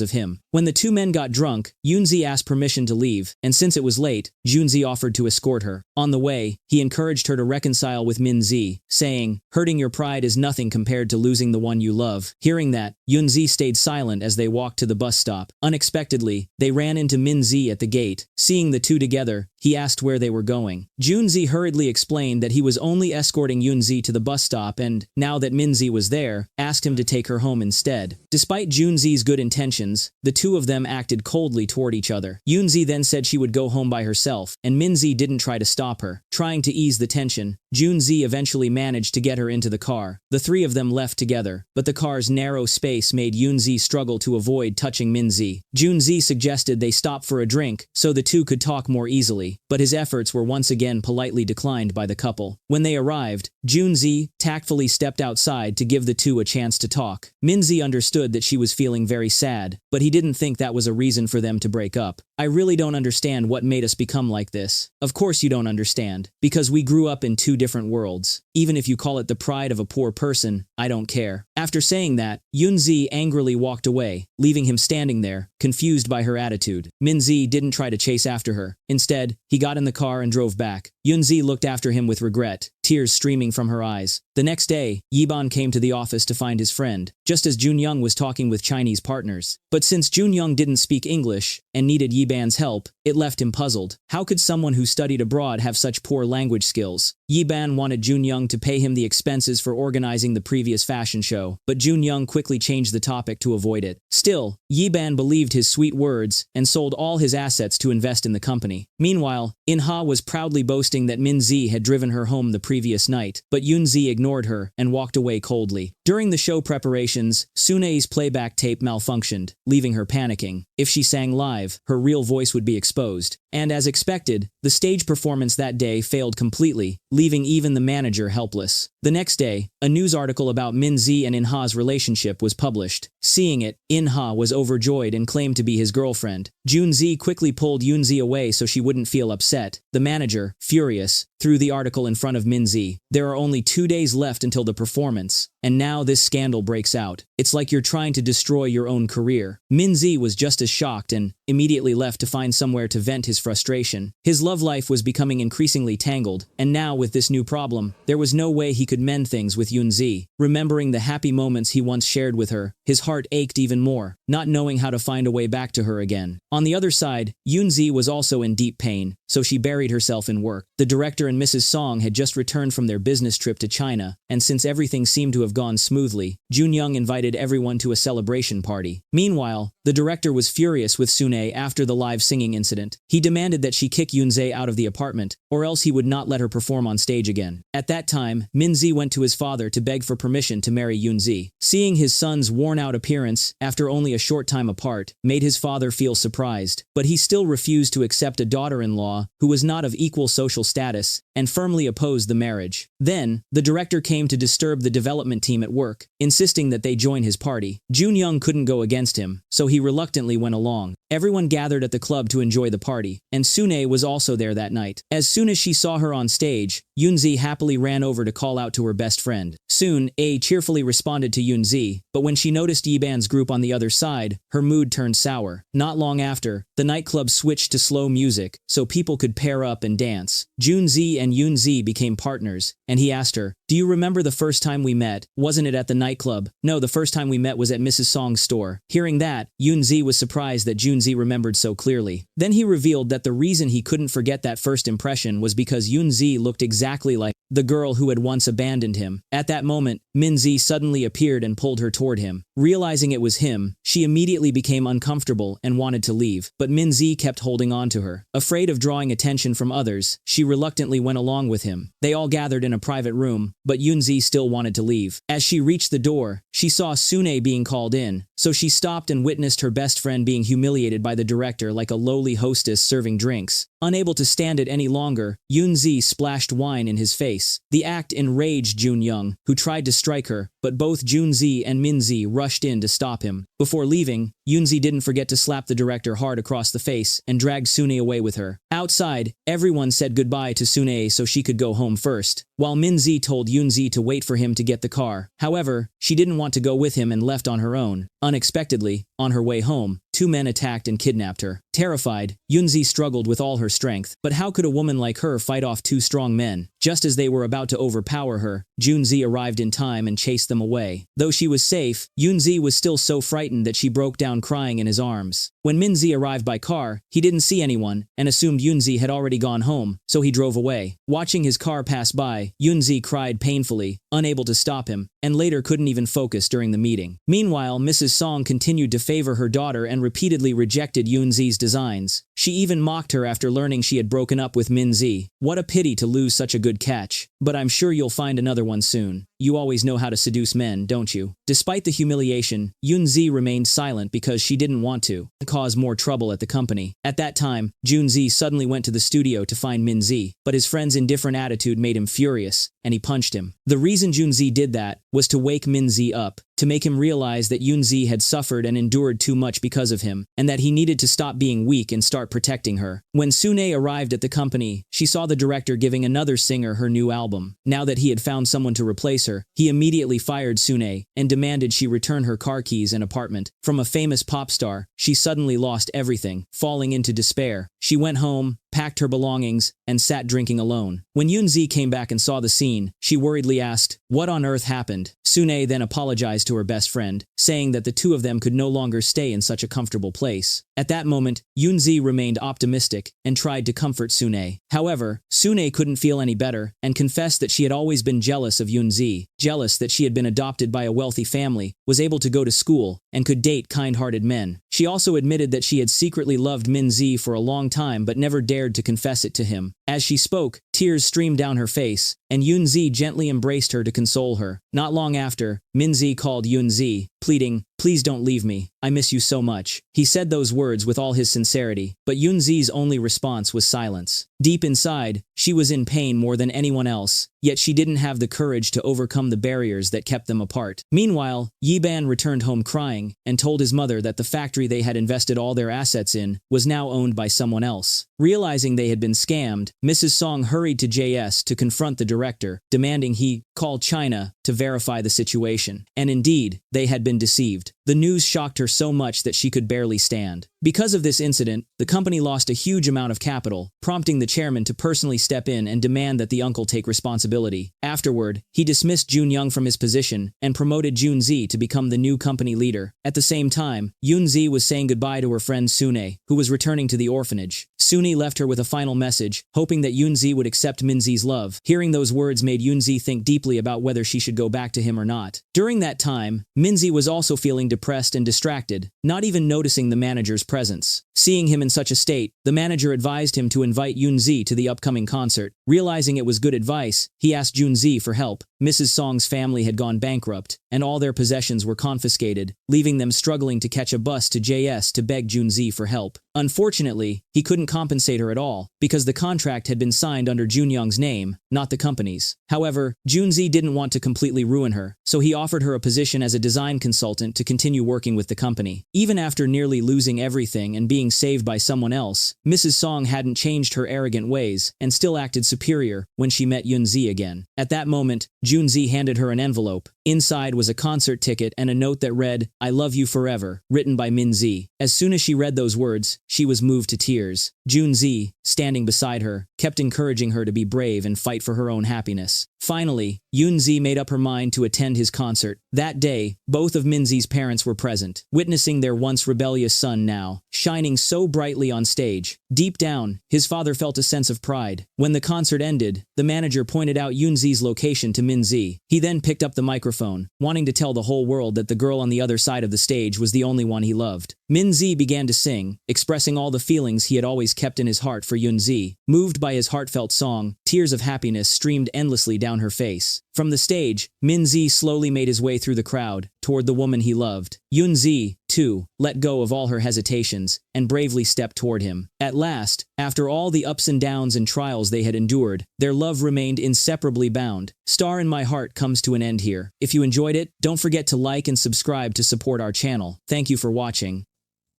of him. When the two men got drunk, Yun-ji asked permission to leave, and since it was late, Jun-ji offered to escort her. On the way, he encouraged her to reconcile with Min-ji, saying, "Hurting your pride is nothing compared to losing the one you love." Hearing that, Yun-ji stayed silent as they walked to the bus stop. Unexpectedly, they ran into Min-ji at the gate. Seeing the two together, he asked where they were going. Jun-ji hurriedly explained that he was only escorting Yun-ji to the bus stop and, now that Min-ji was there, asked him to take her home instead. Despite Jun-ji's good intentions, the two of them acted coldly toward each other. Yun-ji then said she would go home by herself, and Min-ji didn't try to stop her. Trying to ease the tension, Jun-ji eventually managed to get her into the car. The three of them left together, but the car's narrow space made Yun-ji struggle to avoid touching Min-ji. Jun-ji suggested they stop for a drink so the two could talk more easily, but his efforts were once again politely declined by the couple. When they arrived, Jun-ji tactfully stepped outside to give the two a chance to talk. Min-ji understood that she was feeling very sad, but he didn't think that was a reason for them to break up. "I really don't understand what made us become like this." "Of course you don't understand, because we grew up in two different worlds. Even if you call it the pride of a poor person, I don't care." After saying that, Yun-ji angrily walked away, leaving him standing there, confused by her attitude. Min-ji didn't try to chase after her. Instead, he got in the car and drove back. Yun-ji looked after him with regret, tears streaming from her eyes. The next day, Yiban came to the office to find his friend, just as Jun-young was talking with Chinese partners. But since Jun-young didn't speak English and needed Yiban's help, it left him puzzled. How could someone who studied abroad have such poor language skills? Yiban wanted Jun-young to pay him the expenses for organizing the previous fashion show, but Jun-young quickly changed the topic to avoid it. Still, Yiban believed his sweet words and sold all his assets to invest in the company. Meanwhile, In-ha was proudly boasting that Min-ji had driven her home the previous night, but Yun-ji ignored her and walked away coldly. During the show preparations, Sune's playback tape malfunctioned, leaving her panicking. If she sang live, her real voice would be exposed. And as expected, the stage performance that day failed completely, leaving even the manager helpless. The next day, a news article about Min-zi and In-ha's relationship was published. Seeing it, In-ha was overjoyed and claimed to be his girlfriend. Jun-zi quickly pulled Yoon-zi away so she wouldn't feel upset. The manager, furious, threw the article in front of Min-zi. There are only 2 days left until the performance, and now this scandal breaks out. It's like you're trying to destroy your own career. Min-zi was just as shocked and immediately left to find somewhere to vent his frustration. His love life was becoming increasingly tangled, and now with this new problem, there was no way he could mend things with Yoon-zi. Remembering the happy moments he once shared with her, his heart ached even more, not knowing how to find a way back to her again. On the other side, Yoon-zi was also in deep pain, so she buried herself in work. The director and Mrs. Song had just returned from their business trip to China, and since everything seemed to have gone smoothly, Jun-young invited everyone to a celebration party. Meanwhile, the director was furious with Sune after the live singing incident. He demanded that she kick Yoon-zi out of the apartment, or else he would not let her perform on stage again. At that time, Min-zi went to his father to beg for permission to marry Yoon-zi. Seeing his son's worn-out appearance, after only a short time apart, made his father feel surprised, but he still refused to accept a daughter-in-law who was not of equal social status, and firmly opposed the marriage. Then, the director came to disturb the development team at work, insisting that they join his party. Jun-young couldn't go against him, so he reluctantly went along. Everyone gathered at the club to enjoy the party, and Sune was also there that night. As soon as she saw her on stage, Yoon-zi happily ran over to call out to her best friend. Soon, A cheerfully responded to Yoon-zi, but when she noticed Yiban's group on the other side, her mood turned sour. Not long after, the nightclub switched to slow music, so people could pair up and dance. Jun-zi and Yoon-zi became partners, and he asked her, "Do you remember the first time we met? Wasn't it at the nightclub?" "No, the first time we met was at Mrs. Song's store." Hearing that, Yoon-zi was surprised that Jun-zi remembered so clearly. Then he revealed that the reason he couldn't forget that first impression was because Yoon-zi looked exactly like the girl who had once abandoned him. At that moment, Min-zi suddenly appeared and pulled her toward him. Realizing it was him, she immediately became uncomfortable and wanted to leave, but Min-zi kept holding on to her. Afraid of drawing attention from others, she reluctantly went along with him. They all gathered in a private room, but Yoon-zi still wanted to leave. As she reached the door, she saw Sune being called in, so she stopped and witnessed her best friend being humiliated by the director like a lowly hostess serving drinks. Unable to stand it any longer, Yoon-zi splashed wine in his face. The act enraged Jun-young, who tried to strike her, but both Jun-zi and Min-zi rushed in to stop him. Before leaving, Yoon-zi didn't forget to slap the director hard across the face and dragged Sune away with her. Outside, everyone said goodbye to Sune so she could go home first, while Min-zi told Yoon-zi to wait for him to get the car. However, she didn't want to go with him and left on her own. Unexpectedly, on her way home, 2 men attacked and kidnapped her. Terrified, Yoon-zi struggled with all her strength, but how could a woman like her fight off 2 strong men? Just as they were about to overpower her, Jun-zi arrived in time and chased them away. Though she was safe, Yoon-zi was still so frightened that she broke down crying in his arms. When Min-zi arrived by car, he didn't see anyone and assumed Yoon-zi had already gone home, so he drove away. Watching his car pass by, Yoon-zi cried painfully, unable to stop him, and later couldn't even focus during the meeting. Meanwhile, Mrs. Song continued to favor her daughter and repeatedly rejected Yoon-zi's designs. She even mocked her after learning she had broken up with Min-zi. What a pity to lose such a good catch. But I'm sure you'll find another one soon. You always know how to seduce men, don't you? Despite the humiliation, Yoon-zi remained silent because she didn't want to cause more trouble at the company. At that time, Jun-zi suddenly went to the studio to find Min-zi, but his friend's indifferent attitude made him furious, and he punched him. The reason Jun-zi did that was to wake Min-zi up, to make him realize that Yoon-zi had suffered and endured too much because of him, and that he needed to stop being weak and start protecting her. When Sune arrived at the company, she saw the director giving another singer her new album. Now that he had found someone to replace her, he immediately fired Sune and demanded she return her car keys and apartment. From a famous pop star, she suddenly lost everything, falling into despair. She went home, packed her belongings, and sat drinking alone. When Yoon-zi came back and saw the scene, she worriedly asked, "What on earth happened?" Sune then apologized to her best friend, saying that the two of them could no longer stay in such a comfortable place. At that moment, Yoon-zi remained optimistic and tried to comfort Sune. However, Sune couldn't feel any better and confessed that she had always been jealous of Yoon-zi, jealous that she had been adopted by a wealthy family, was able to go to school, and could date kind-hearted men. She also admitted that she had secretly loved Min-zi for a long time but never dared to confess it to him. As she spoke, tears streamed down her face, and Yoon-zi gently embraced her to console her. Not long after, Min-zi called Yoon-zi, pleading, please don't leave me. I miss you so much." He said those words with all his sincerity, but Yunzi's only response was silence. Deep inside, she was in pain more than anyone else, yet she didn't have the courage to overcome the barriers that kept them apart. Meanwhile, Yiban returned home crying and told his mother that the factory they had invested all their assets in was now owned by someone else. Realizing they had been scammed, Mrs. Song hurried to JS to confront the director, demanding he call China to verify the situation. And indeed, they had been deceived. The news shocked her so much that she could barely stand. Because of this incident, the company lost a huge amount of capital, prompting the chairman to personally step in and demand that the uncle take responsibility. Afterward, he dismissed Jun Young from his position and promoted Junzi to become the new company leader. At the same time, Yunzi was saying goodbye to her friend Sune, who was returning to the orphanage. Sune left her with a final message, hoping that Yunzi would accept Minzi's love. Hearing those words made Yunzi think deeply about whether she should go back to him or not. During that time, Minzi was also feeling depressed and distracted, not even noticing the manager's presence. Seeing him in such a state, the manager advised him to invite Yunzi to the upcoming concert. Realizing it was good advice, he asked Junzi for help. Mrs. Song's family had gone bankrupt, and all their possessions were confiscated, leaving them struggling to catch a bus to JS to beg Junzi for help. Unfortunately, he couldn't compensate her at all, because the contract had been signed under Junyoung's name, not the company's. However, Junzi didn't want to completely ruin her, so he offered her a position as a design consultant to continue working with the company. Even after nearly losing everything and being saved by someone else, Mrs. Song hadn't changed her arrogant ways and still acted superior when she met Yunzi again. At that moment, Junzi handed her an envelope. Inside was a concert ticket and a note that read, "I love you forever," written by Minzi. As soon as she read those words, she was moved to tears. Junzi, standing beside her, kept encouraging her to be brave and fight for her own happiness. Finally, Yunzi made up her mind to attend his concert. That day, both of Minzi's parents were present, witnessing their once rebellious son now shining so brightly on stage. Deep down, his father felt a sense of pride. When the concert ended, the manager pointed out Yunzi's location to Minzi. He then picked up the microphone, wanting to tell the whole world that the girl on the other side of the stage was the only one he loved. Minzi began to sing, expressing all the feelings he had always kept in his heart for Yunzi. Moved by his heartfelt song, tears of happiness streamed endlessly down her face. From the stage, Minzi slowly made his way through the crowd, toward the woman he loved. Yunzi, too, let go of all her hesitations, and bravely stepped toward him. At last, after all the ups and downs and trials they had endured, their love remained inseparably bound. Star in My Heart comes to an end here. If you enjoyed it, don't forget to like and subscribe to support our channel. Thank you for watching.